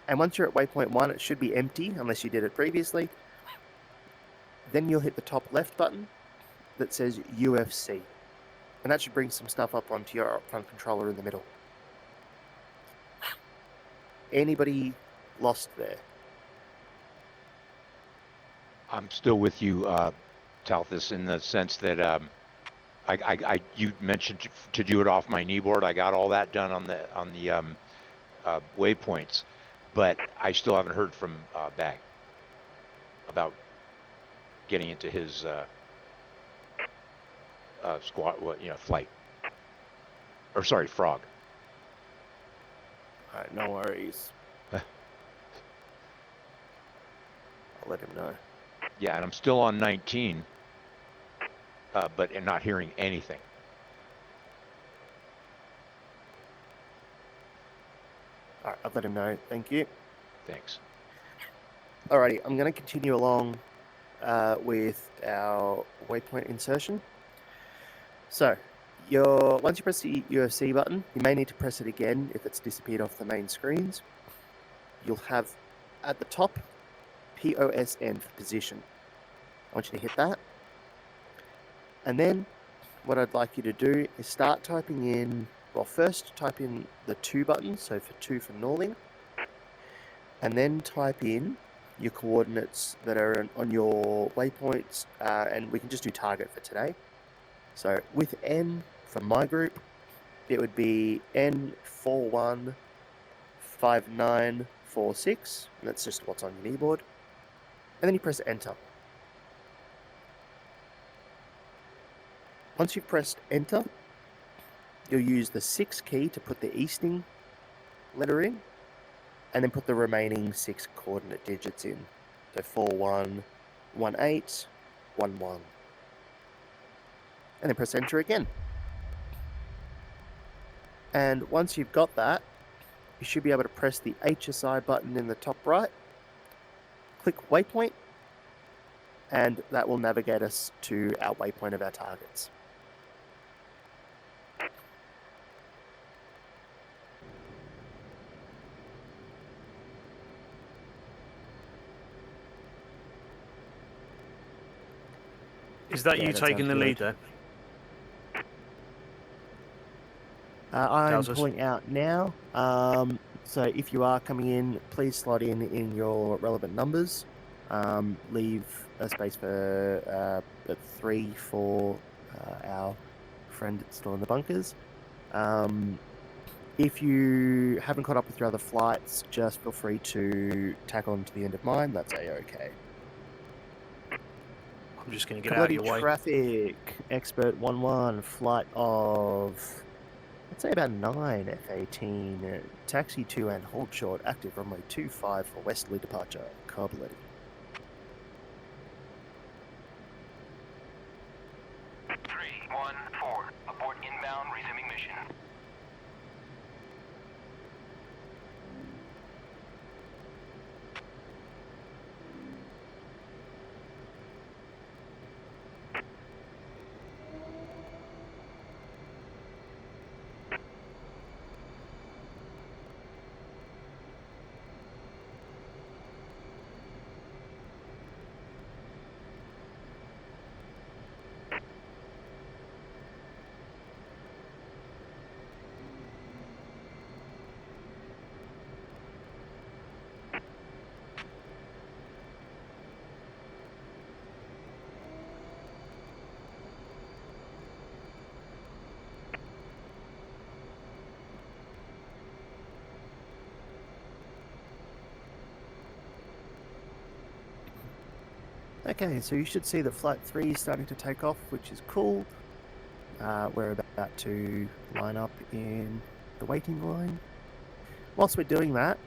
And once you're at Waypoint 1, it should be empty, unless you did it previously. Then you'll hit the top left button that says UFC. And that should bring some stuff up onto your front controller in the middle. Anybody lost there? I'm still with you, Talthus, in the sense that you mentioned to do it off my kneeboard. I got all that done on the waypoints, but I still haven't heard from Bag about getting into his flight. Or sorry, frog. All right, no worries. I'll let him know. Yeah, and I'm still on 19, but not hearing anything. All right, I'll let him know. Thank you. Thanks. Alrighty, I'm going to continue along with our waypoint insertion. So, once you press the UFC button, you may need to press it again if it's disappeared off the main screens. You'll have at the top POSN for position. I want you to hit that. And then what I'd like you to do is start typing in, well, first type in the 2 button, so for 2 for Norling, and then type in your coordinates that are on your waypoints, and we can just do target for today. So with N for my group, it would be N415946, and that's just what's on your kneeboard. And then you press enter. Once you've pressed enter, you'll use the 6 key to put the easting letter in, and then put the remaining 6 coordinate digits in. So 411811. And then press enter again. And once you've got that, you should be able to press the HSI button in the top right, click waypoint, and that will navigate us to our waypoint of our targets. Is that Yeah, you that taking sounds the lead good. there? I'm Tells us. pulling out now. So if you are coming in, please slot in your relevant numbers. Leave a space for 3 for our friend that's still in the bunkers. If you haven't caught up with your other flights, just feel free to tack on to the end of mine. That's A-OK. I'm just going to get out of your way. Traffic, expert 1-1, flight of, let's say about 9 F-18, taxi 2 and hold short, active runway 25 for westerly departure, Carboletti. Abort inbound, resuming mission. Okay, so you should see that Flight 3 is starting to take off, which is cool. We're about to line up in the waiting line. Whilst we're doing that,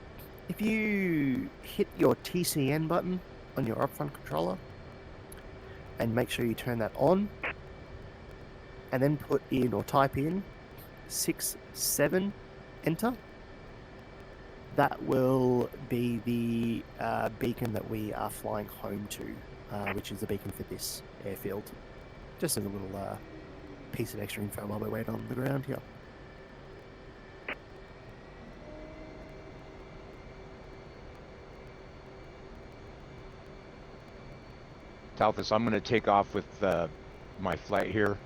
if you hit your TCN button on your upfront controller and make sure you turn that on, and then put in or type in 67 enter, that will be the beacon that we are flying home to, which is the beacon for this airfield. Just as a little piece of extra info while we're waiting on the ground here. Talthus, I'm going to take off with my flight here,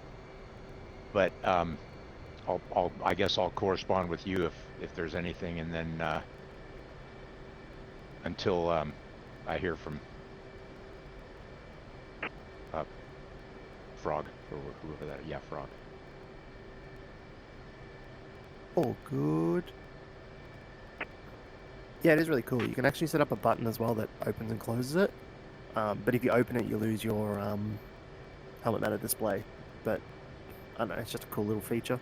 but I guess I'll correspond with you if there's anything, and then until I hear from Frog or whoever that. Yeah, Frog. All good. Yeah, it is really cool. You can actually set up a button as well that opens and closes it. But if you open it, you lose your helmet matter display. But I don't know, it's just a cool little feature.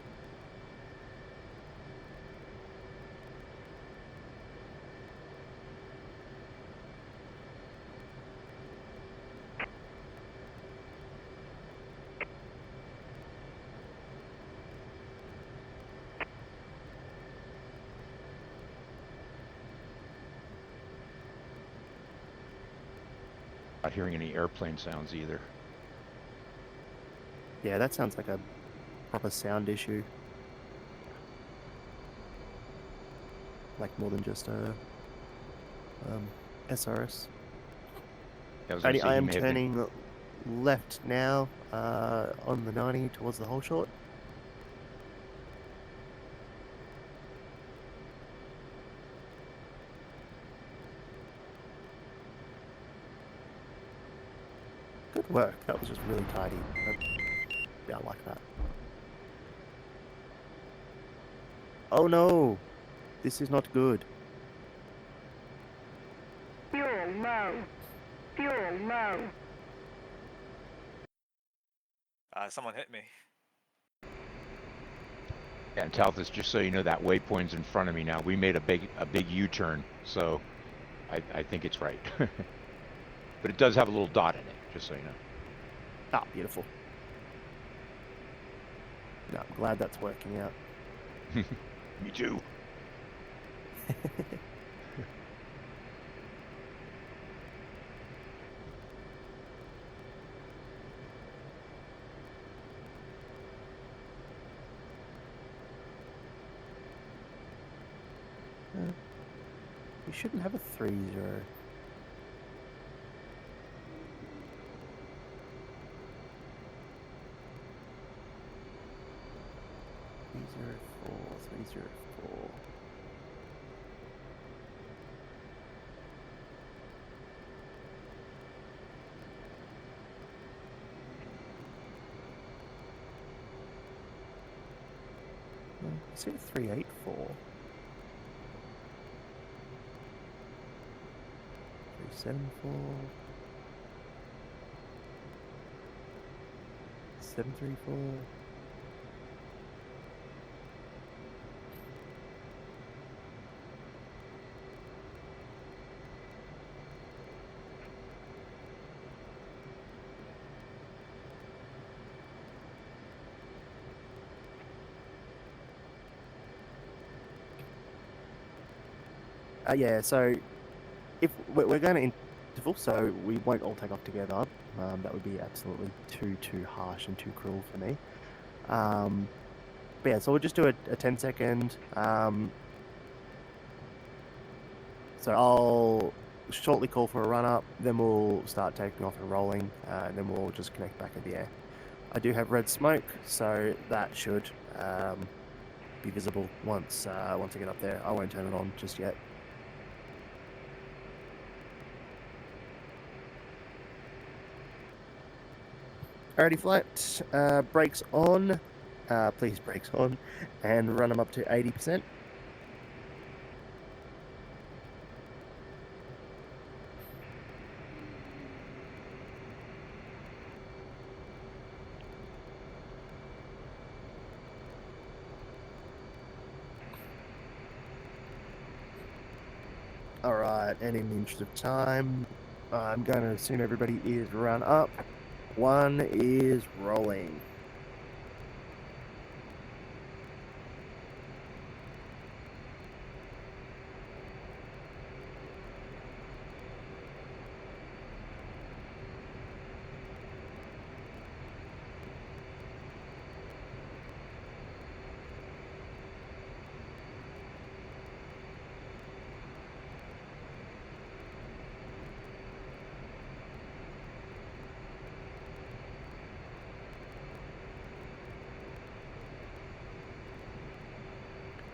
Not hearing any airplane sounds either. Yeah, that sounds like a proper sound issue. Like more than just a SRS. I am turning left now on the 90 towards the whole short. Good work. That was just really tidy. Yeah, I like that. Oh no! This is not good. Fuel low. Fuel low. Someone hit me. Yeah, and Talthus, just so you know, that waypoint's in front of me now. We made a big U-turn, so I think it's right. But it does have a little dot in it, just so you know. Ah, beautiful. No, I'm glad that's working out. Me too. You shouldn't have a 3-0. 304. I see a 384. 374. 734. Yeah, so if we're going to interval, so we won't all take off together. That would be absolutely too harsh and too cruel for me. But yeah, so we'll just do a 10-second. So I'll shortly call for a run-up, then we'll start taking off and rolling, and then we'll just connect back in the air. I do have red smoke, so that should be visible once I get up there. I won't turn it on just yet. Alrighty, flight, brakes on, please brakes on, and run them up to 80%. Alright, and in the interest of time, I'm going to assume everybody is run up. One is rolling.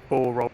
Four roll.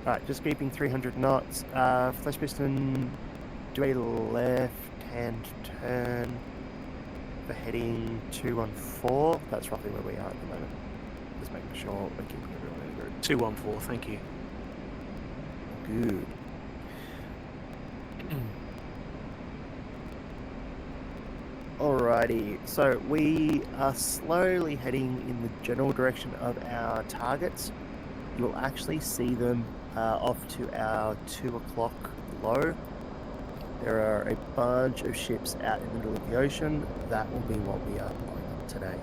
Alright, just keeping 300 knots. Flash piston, do a left-hand turn for heading 214. That's roughly where we are at the moment. Just making sure we're keeping everyone in the group. 214, thank you. Good. Alrighty, so we are slowly heading in the general direction of our targets. You'll actually see them off to our 2 o'clock low. There are a bunch of ships out in the middle of the ocean. That will be what we are blowing up today.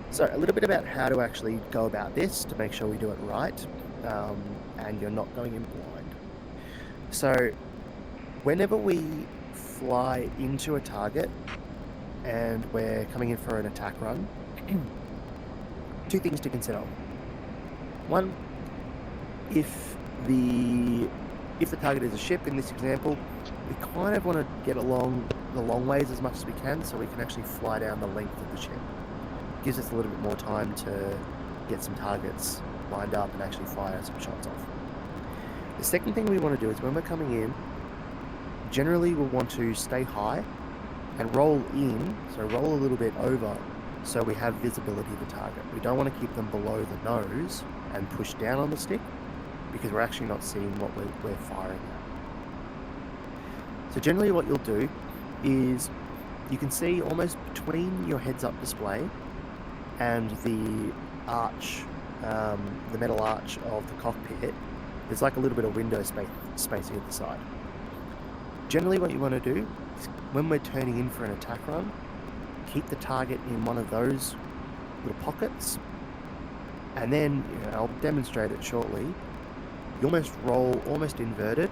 So a little bit about how to actually go about this to make sure we do it right, and you're not going in blind. So whenever we fly into a target and we're coming in for an attack run, two things to consider. One, if the target is a ship in this example, we kind of want to get along the long ways as much as we can so we can actually fly down the length of the ship. Gives us a little bit more time to get some targets lined up and actually fire some shots off. The second thing we want to do is when we're coming in, generally we'll want to stay high and roll in, so roll a little bit over so we have visibility of the target. We don't want to keep them below the nose and push down on the stick, because we're actually not seeing what we're firing at. So generally what you'll do is you can see almost between your heads-up display and the arch, the metal arch of the cockpit, there's like a little bit of window spacing at the side. Generally what you want to do is when we're turning in for an attack run, keep the target in one of those little pockets, and then I'll demonstrate it shortly. You almost roll almost inverted.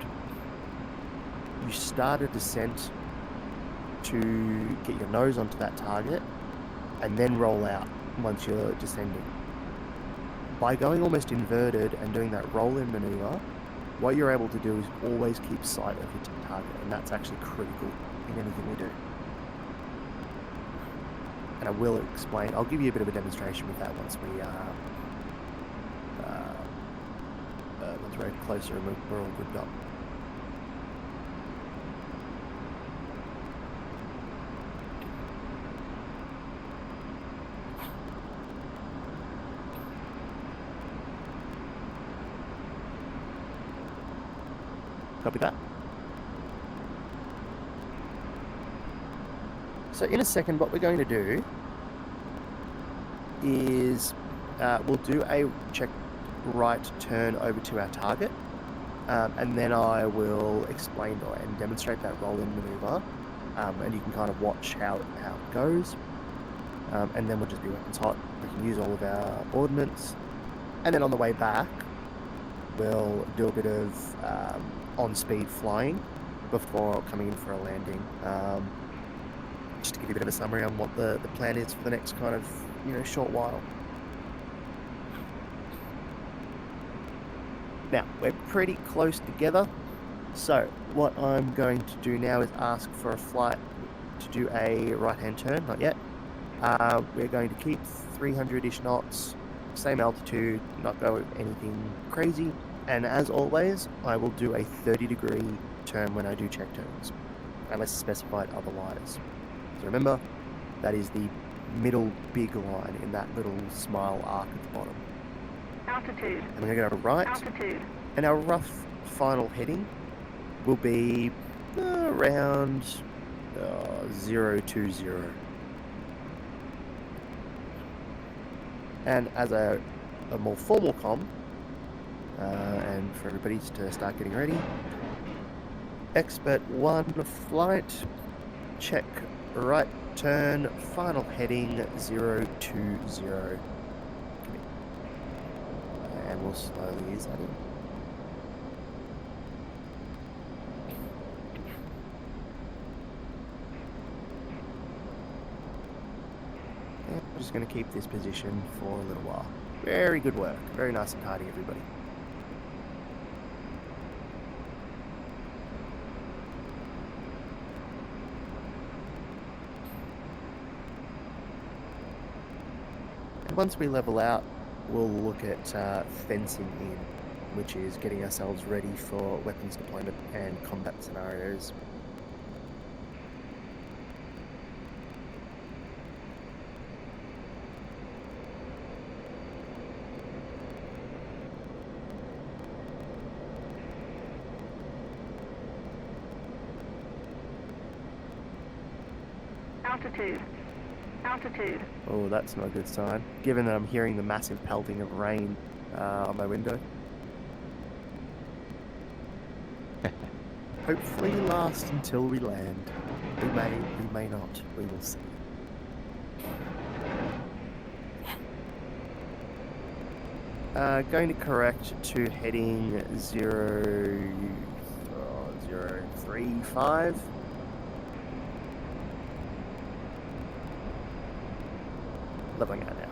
You start a descent to get your nose onto that target, and then roll out once you're descending. By going almost inverted and doing that roll-in maneuver, what you're able to do is always keep sight of your target, and that's actually critical in anything we do. And I will explain, I'll give you a bit of a demonstration with that once we're closer and we're all grouped up. Copy that. So in a second, what we're going to do is we'll do a check right turn over to our target, and then I will explain and demonstrate that roll-in maneuver, and you can kind of watch how it goes, and then we'll just be weapons hot. We can use all of our ordnance, and then on the way back, we'll do a bit of on-speed flying before coming in for a landing. Just to give you a bit of a summary on what the plan is for the next kind of short while. Now, we're pretty close together, so what I'm going to do now is ask for a flight to do a right-hand turn, not yet. We're going to keep 300-ish knots, same altitude, not go with anything crazy, and as always, I will do a 30-degree turn when I do check turns, unless specified otherwise. So remember, that is the middle big line in that little smile arc at the bottom. Altitude. And we're going to go right. Altitude. And our rough final heading will be around 020. And as a more formal comm, and for everybody to start getting ready, Expert 1 flight, check right turn, final heading 020. And we'll slowly ease that in. And we're just going to keep this position for a little while. Very good work. Very nice and tidy, everybody. And once we level out, we'll look at fencing in, which is getting ourselves ready for weapons deployment and combat scenarios. Altitude. Altitude. Oh, that's not a good sign, given that I'm hearing the massive pelting of rain on my window. Hopefully last until we land. We may not. We will see. Going to correct to heading 035. Leveling out now.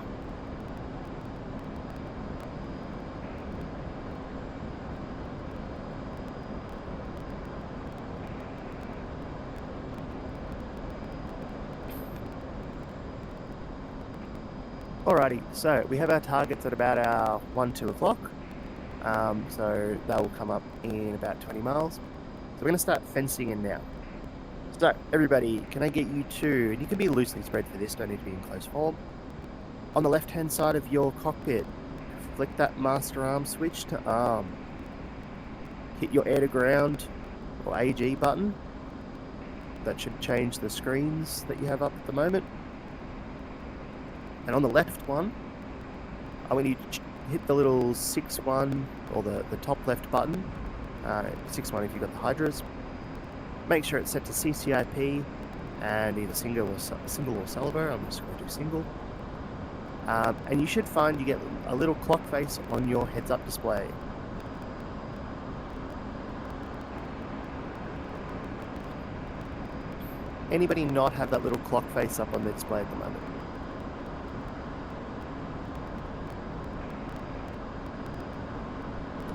Alrighty, so we have our targets at about our 1-2 o'clock. So that will come up in about 20 miles. So we're going to start fencing in now. So, everybody, can I get you to, and you can be loosely spread for this, don't need to be in close form. On the left-hand side of your cockpit, flick that master arm switch to arm. Hit your air to ground or AG button. That should change the screens that you have up at the moment. And on the left one, I want you to hit the little 6-1 or the top left button. 6-1 if you've got the hydras. Make sure it's set to CCIP and either single or salvo. I'm just going to do single. And you should find you get a little clock face on your heads-up display. Anybody not have that little clock face up on the display at the moment?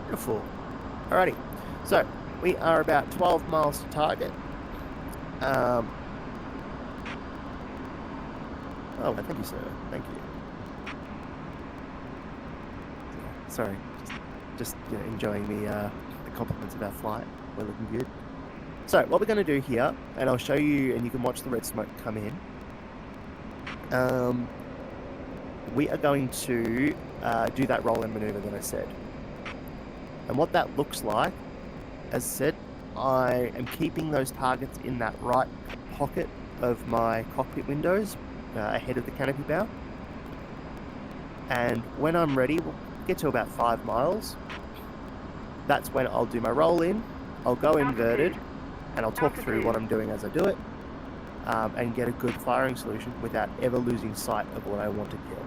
Beautiful. Alrighty, so we are about 12 miles to target. Oh, thank you, sir. Thank you. Sorry, just you know, enjoying the compliments of our flight. We're looking good. So what we're going to do here, and I'll show you, and you can watch the red smoke come in. We are going to do that roll-in maneuver that I said. And what that looks like, as I said, I am keeping those targets in that right pocket of my cockpit windows, ahead of the canopy bow. And when I'm ready, we'll get to about 5 miles. That's when I'll do my roll-in, I'll go inverted, and I'll talk through what I'm doing as I do it, and get a good firing solution without ever losing sight of what I want to kill.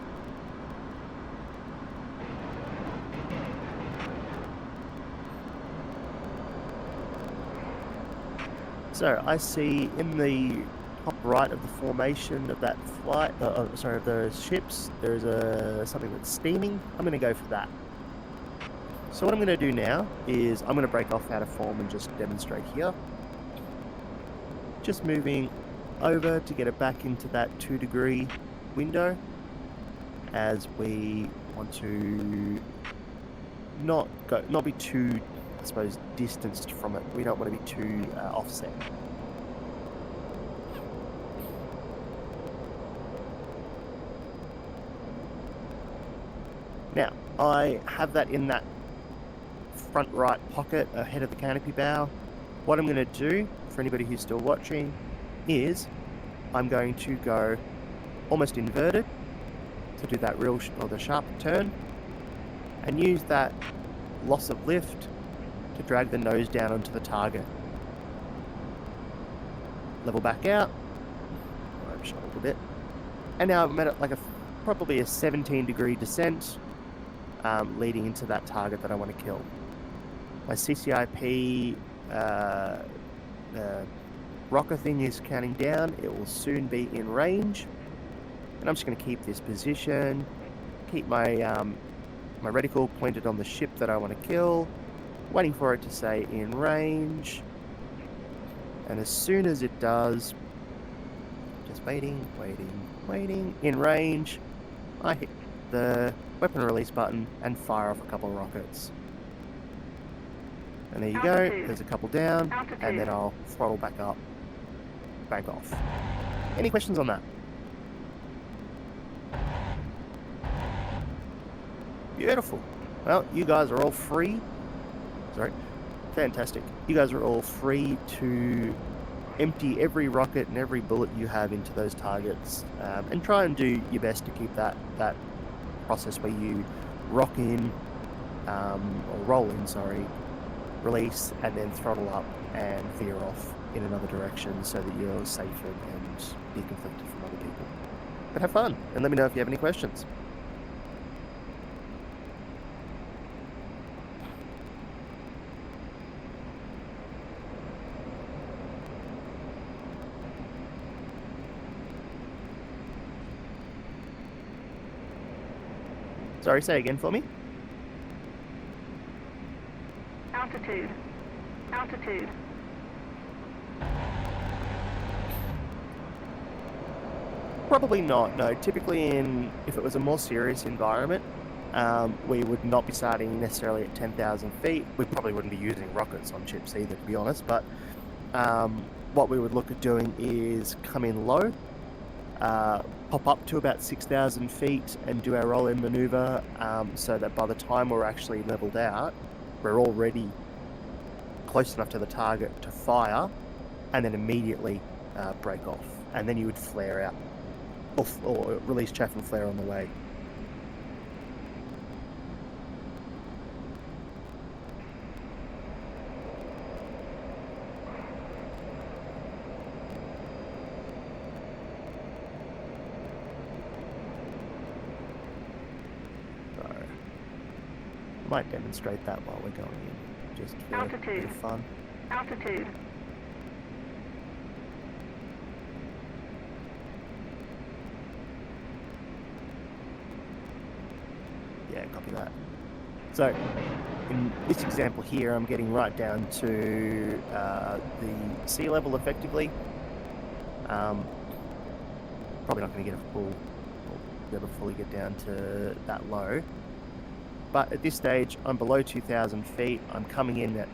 So I see in the top right of the formation of that flight, of the ships, there's something that's steaming. I'm going to go for that. So what I'm going to do now is I'm going to break off out of form and just demonstrate here. Just moving over to get it back into that 2-degree window, as we want to not be too, I suppose, distanced from it. We don't want to be too offset. Now, I have that in that front right pocket ahead of the canopy bow. What I'm going to do, for anybody who's still watching, is I'm going to go almost inverted to do that the sharp turn, and use that loss of lift to drag the nose down onto the target. Level back out. I'm shot a little bit. And now I'm at like probably a 17-degree descent, leading into that target that I want to kill. My CCIP rocker thing is counting down. It will soon be in range. And I'm just going to keep this position, keep my my reticle pointed on the ship that I want to kill, waiting for it to say in range. And as soon as it does, just waiting, in range, I hit the weapon release button and fire off a couple of rockets. And there you go, there's a couple down, and then I'll throttle back up, back off. Any questions on that? Beautiful. Well, you guys are all free. Sorry. Fantastic. You guys are all free to empty every rocket and every bullet you have into those targets, and try and do your best to keep that process where you rock in, or roll in, sorry, release, and then throttle up and veer off in another direction so that you're safer and deconflicted from other people. But have fun, and let me know if you have any questions. Sorry, say again for me. Altitude. Altitude. Probably not, no. Typically if it was a more serious environment, we would not be starting necessarily at 10,000 feet. We probably wouldn't be using rockets on ships either, to be honest, but what we would look at doing is come in low, pop up to about 6,000 feet and do our roll-in maneuver, so that by the time we're actually leveled out, we're already close enough to the target to fire, and then immediately break off. And then you would flare out, or release chaff and flare on the way. Might demonstrate that while we're going in, just for a bit of fun. Altitude. Yeah, copy that. So, in this example here, I'm getting right down to the sea level effectively. Probably not going to get a full, be able to fully get down to that low. But at this stage, I'm below 2,000 feet. I'm coming in at,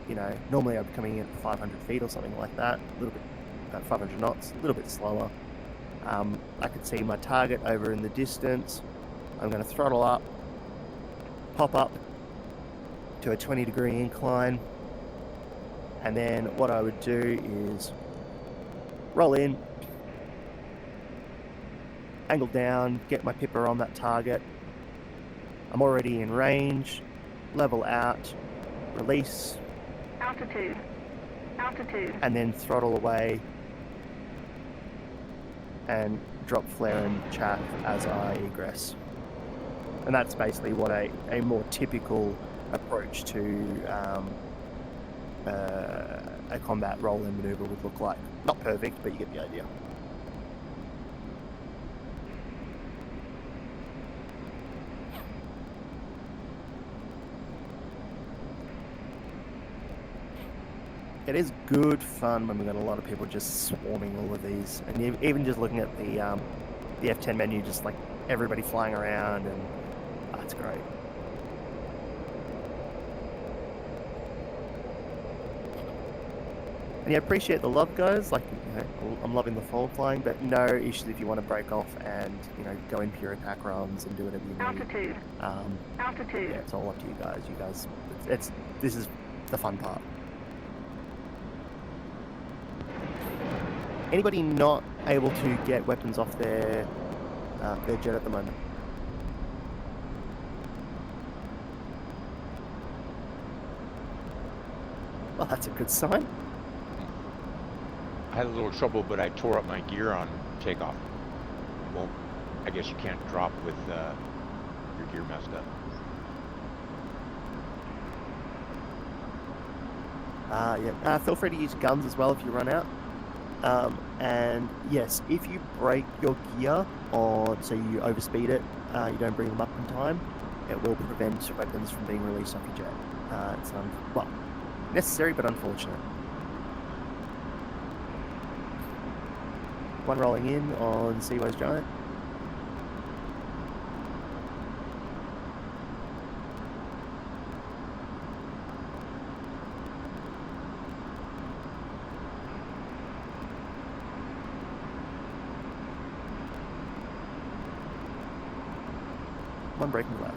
normally I'm coming in at 500 feet or something like that, a little bit, about 500 knots, a little bit slower. I can see my target over in the distance. I'm going to throttle up, pop up to a 20-degree incline, and then what I would do is roll in, angle down, get my pipper on that target. I'm already in range, level out, release, Altitude. and then throttle away and drop flare and chaff as I egress. And that's basically what a more typical approach to a combat roll-in maneuver would look like. Not perfect, but you get the idea. It is good fun when we've got a lot of people just swarming all of these, and even just looking at the F10 menu, just like everybody flying around, and it's great. And yeah, appreciate the love, guys. Like, I'm loving the forward flying, but no issues if you want to break off and go in pure attack runs and do whatever you need. Altitude. Yeah, it's all up to you guys. You guys, this is the fun part. Anybody not able to get weapons off their jet at the moment? Well, that's a good sign. I had a little trouble, but I tore up my gear on takeoff. Well, I guess you can't drop with your gear messed up. Yeah. Feel free to use guns as well if you run out. And yes, if you break your gear, or so you overspeed it, you don't bring them up in time, it will prevent weapons from being released off your jet. It's necessary but unfortunate. One rolling in on Seaways Giant. One braking left.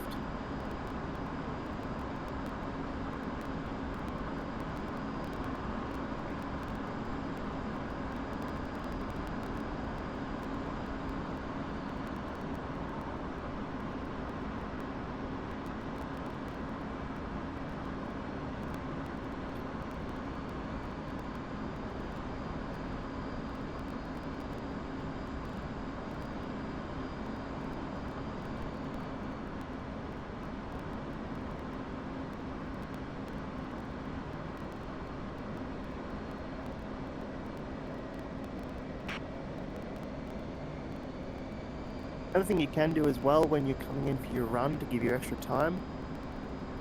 Another thing you can do as well when you're coming in for your run to give you extra time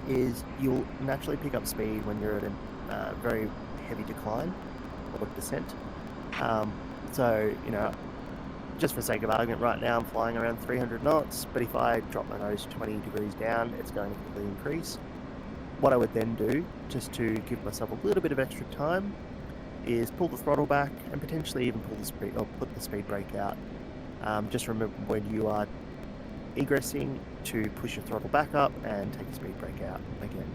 is you'll naturally pick up speed when you're at a very heavy decline or descent. So, just for sake of argument, right now I'm flying around 300 knots, but if I drop my nose 20 degrees down, it's going to quickly increase. What I would then do, just to give myself a little bit of extra time, is pull the throttle back and potentially even pull the speed or put the speed brake out. Just remember when you are egressing to push your throttle back up and take the speed brake out again.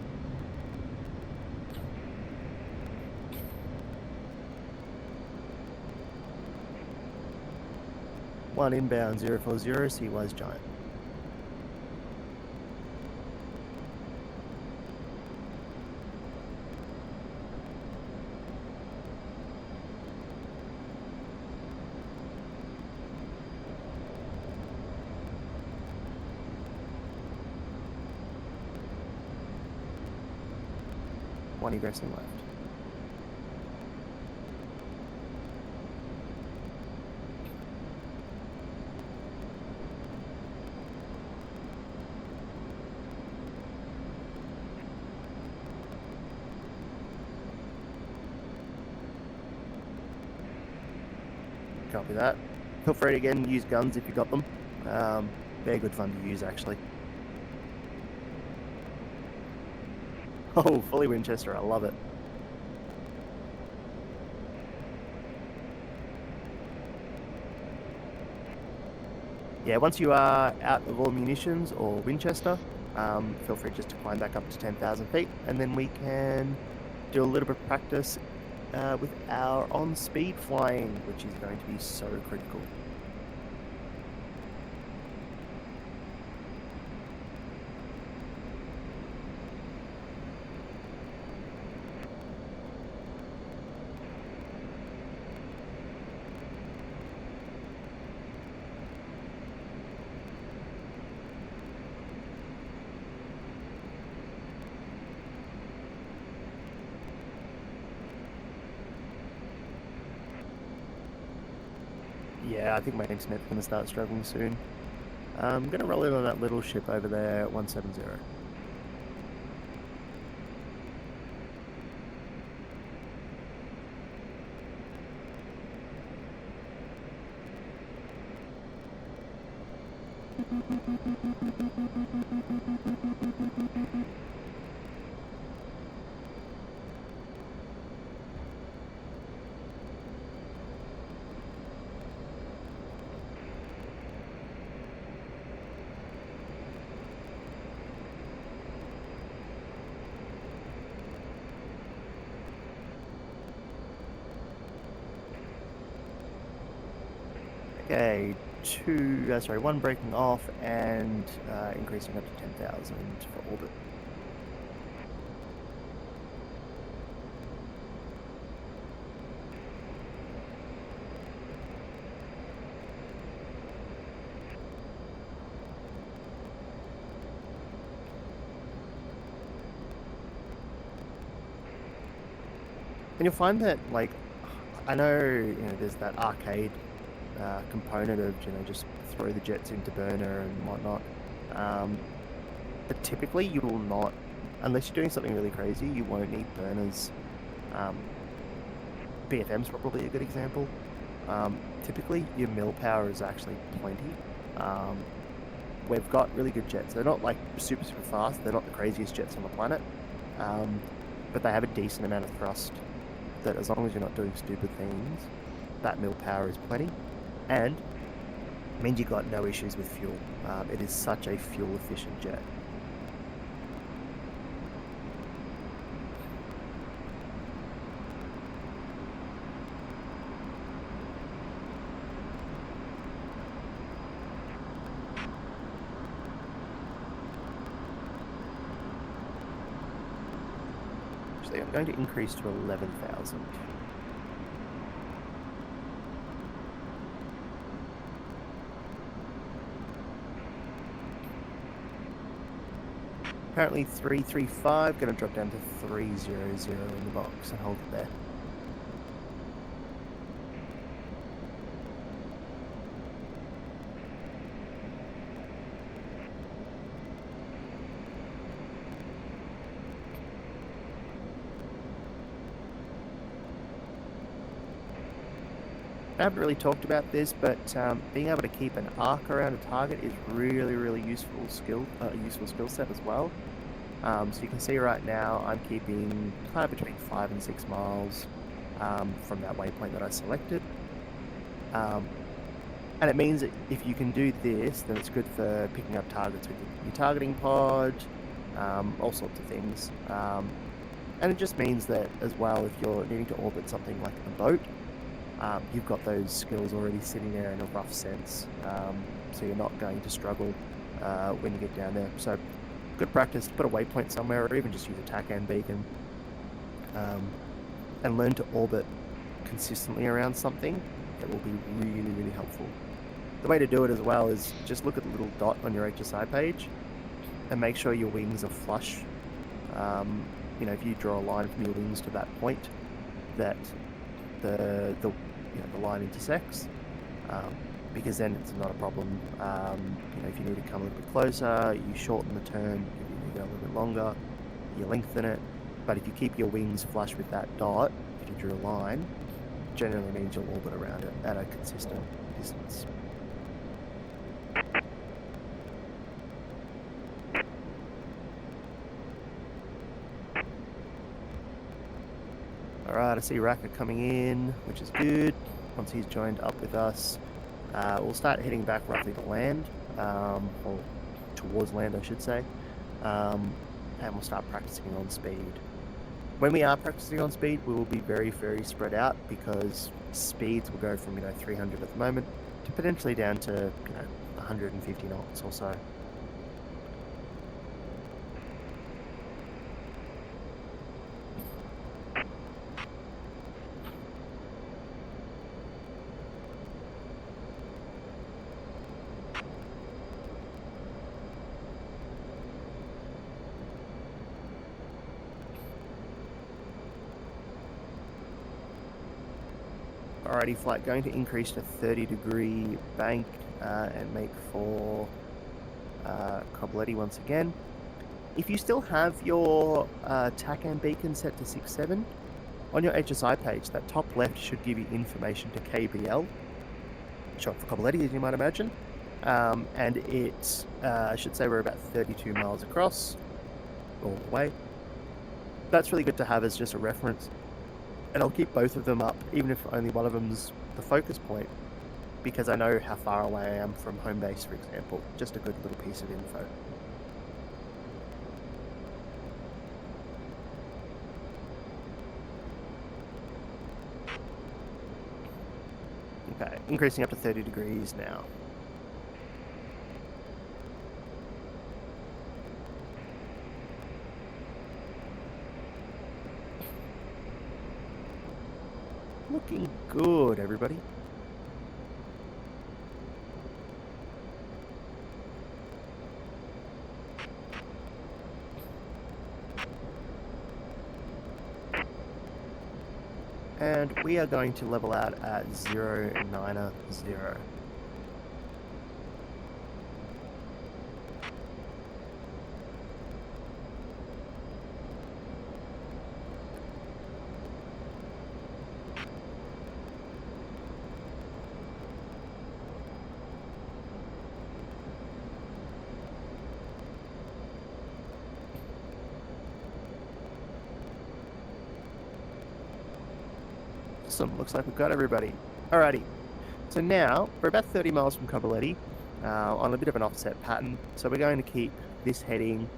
One inbound 040, Seawise Giant. One egressing left. Copy that. Feel free to again use guns if you got them. They're good fun to use actually. Oh, fully Winchester, I love it. Yeah, once you are out of all munitions or Winchester, feel free just to climb back up to 10,000 feet, and then we can do a little bit of practice with our on-speed flying, which is going to be so critical. Yeah, I think my internet's going to start struggling soon. I'm going to roll in on that little ship over there at 170. Okay, one breaking off and increasing up to 10,000 for orbit. And you'll find that, like, I know, there's that arcade component of, just throw the jets into burner and whatnot. But typically you will not, unless you're doing something really crazy, you won't need burners. BFM's probably a good example. Typically your mill power is actually plenty. We've got really good jets. They're not like super fast, they're not the craziest jets on the planet, but they have a decent amount of thrust that, as long as you're not doing stupid things, that mill power is plenty. And it means you've got no issues with fuel. It is such a fuel efficient jet. Actually, I'm going to increase to 11,000. Apparently 335, going to drop down to 300 in the box and hold it there. I haven't really talked about this, but being able to keep an arc around a target is really useful skill set as well. So you can see right now I'm keeping kind of between 5 and 6 miles from that waypoint that I selected. And it means that if you can do this, then it's good for picking up targets with your targeting pod, all sorts of things. And it just means that as well, if you're needing to orbit something like a boat, you've got those skills already sitting there in a rough sense, so you're not going to struggle when you get down there. So good practice to put a waypoint somewhere, or even just use a TACAN beacon, and learn to orbit consistently around something. It will be really, really helpful. The way to do it as well is just look at the little dot on your HSI page and make sure your wings are flush. You know, if you draw a line from your wings to that point, that the line intersects, because then it's not a problem. You know, if you need to come a little bit closer, you shorten the turn. If you need to go a little bit longer, you lengthen it. But if you keep your wings flush with that dot, if you drew a line, generally means you'll orbit around it at a consistent distance. Alright, I see Raka coming in, which is good. Once he's joined up with us, we'll start heading back roughly to land, or towards land I should say, and we'll start practicing on speed. When we are practicing on speed, we will be very, very spread out, because speeds will go from 300 at the moment to potentially down to 150 knots or so. Alrighty, flight going to increase to 30-degree bank and make for Kobletti once again. If you still have your TACAN beacon set to 6.7, on your HSI page, that top left should give you information to KBL, short for Kobletti as you might imagine, and it should say we're about 32 miles across, all the way. That's really good to have as just a reference. And I'll keep both of them up, even if only one of them's the focus point, because I know how far away I am from home base, for example. Just a good little piece of info. Okay, increasing up to 30 degrees now. Looking good, everybody. And we are going to level out at 090. Awesome, looks like we've got everybody. Alrighty, so now we're about 30 miles from Kobletti, on a bit of an offset pattern. So we're going to keep this heading,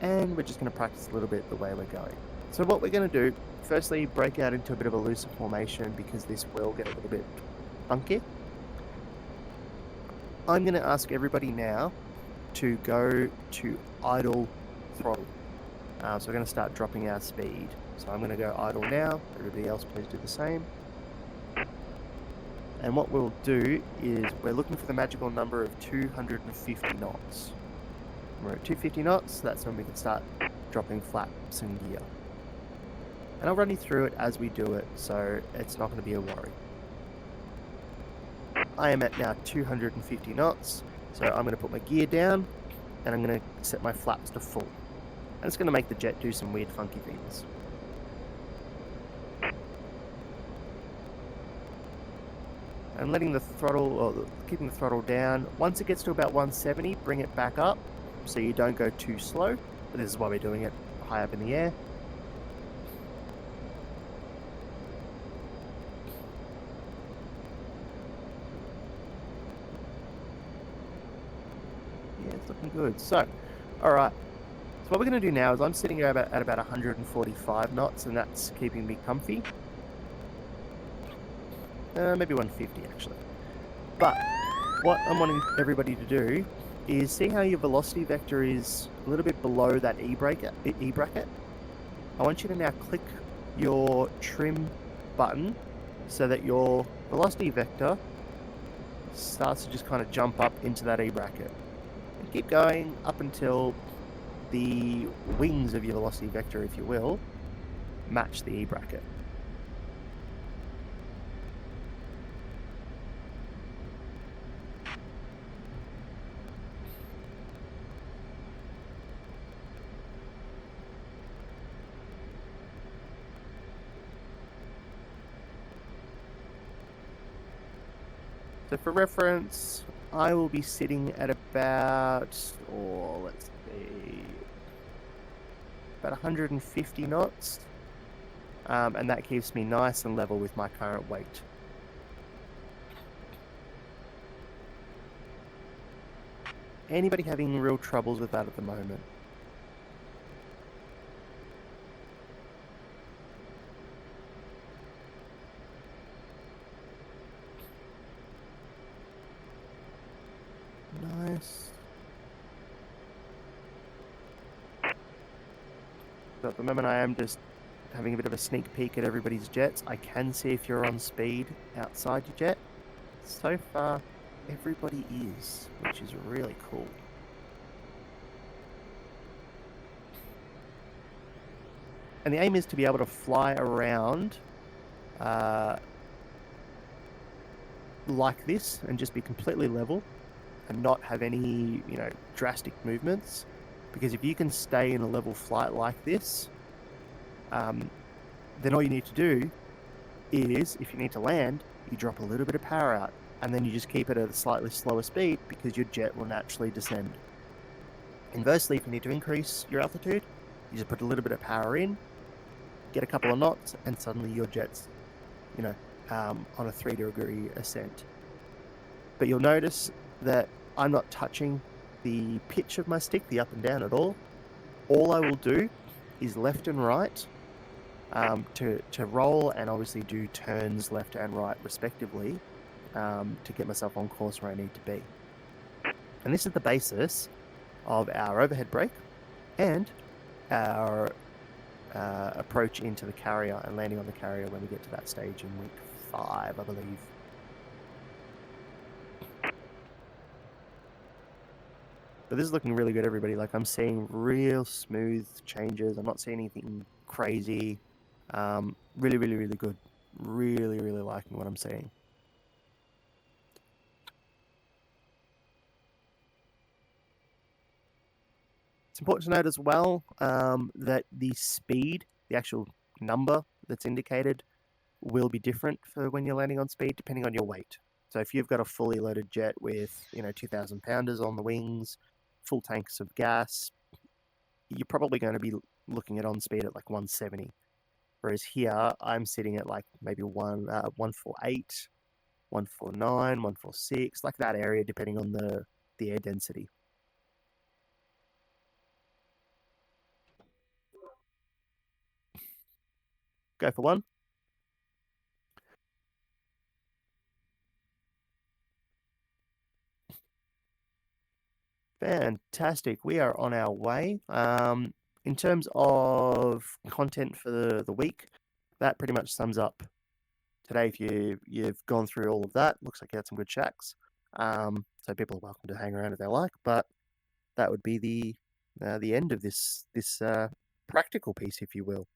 and we're just going to practice a little bit the way we're going. So what we're going to do, firstly, break out into a bit of a looser formation, because this will get a little bit funky. I'm going to ask everybody now to go to idle throttle. So we're going to start dropping our speed. So I'm going to go idle now. Everybody else please do the same. And what we'll do is we're looking for the magical number of 250 knots. When we're at 250 knots, that's when we can start dropping flaps and gear. And I'll run you through it as we do it, so it's not going to be a worry. I am at now 250 knots, so I'm going to put my gear down, and I'm going to set my flaps to full. And it's going to make the jet do some weird funky things. And letting the throttle, or keeping the throttle down. Once it gets to about 170, bring it back up, so you don't go too slow. But this is why we're doing it high up in the air. Good. So, all right. So what we're going to do now is I'm sitting at about 145 knots, and that's keeping me comfy. Maybe 150 actually. But what I'm wanting everybody to do is see how your velocity vector is a little bit below that E bracket. I want you to now click your trim button so that your velocity vector starts to just kind of jump up into that E bracket. And keep going up until the wings of your velocity vector, if you will, match the E bracket. So for reference, I will be sitting at about, let's see, about 150 knots. And that keeps me nice and level with my current weight. Anybody having real troubles with that at the moment? Nice. So at the moment I am just having a bit of a sneak peek at everybody's jets. I can see if you're on speed outside your jet. So far, everybody is, which is really cool. And the aim is to be able to fly around like this and just be completely level and not have any, drastic movements. Because if you can stay in a level flight like this, then all you need to do is, if you need to land, you drop a little bit of power out, and then you just keep it at a slightly slower speed because your jet will naturally descend. Inversely, if you need to increase your altitude, you just put a little bit of power in, get a couple of knots, and suddenly your jet's, on a 3-degree ascent. But you'll notice that I'm not touching the pitch of my stick, the up and down at all. All I will do is left and right to roll and obviously do turns left and right respectively to get myself on course where I need to be. And this is the basis of our overhead brake and our approach into the carrier and landing on the carrier when we get to that stage in week 5, I believe. But this is looking really good, everybody. Like, I'm seeing real smooth changes. I'm not seeing anything crazy. Really, really, really good. Really, really liking what I'm seeing. It's important to note as well that the speed, the actual number that's indicated, will be different for when you're landing on speed depending on your weight. So if you've got a fully loaded jet with 2,000 pounders on the wings, full tanks of gas, you're probably going to be looking at on speed at like 170. Whereas here I'm sitting at like maybe 148, 149, 146, like that area depending on the air density. Go for one. Fantastic. We are on our way. In terms of content for the week, that pretty much sums up today. If you've gone through all of that, looks like you had some good shacks. So people are welcome to hang around if they like, but that would be the end of this practical piece, if you will.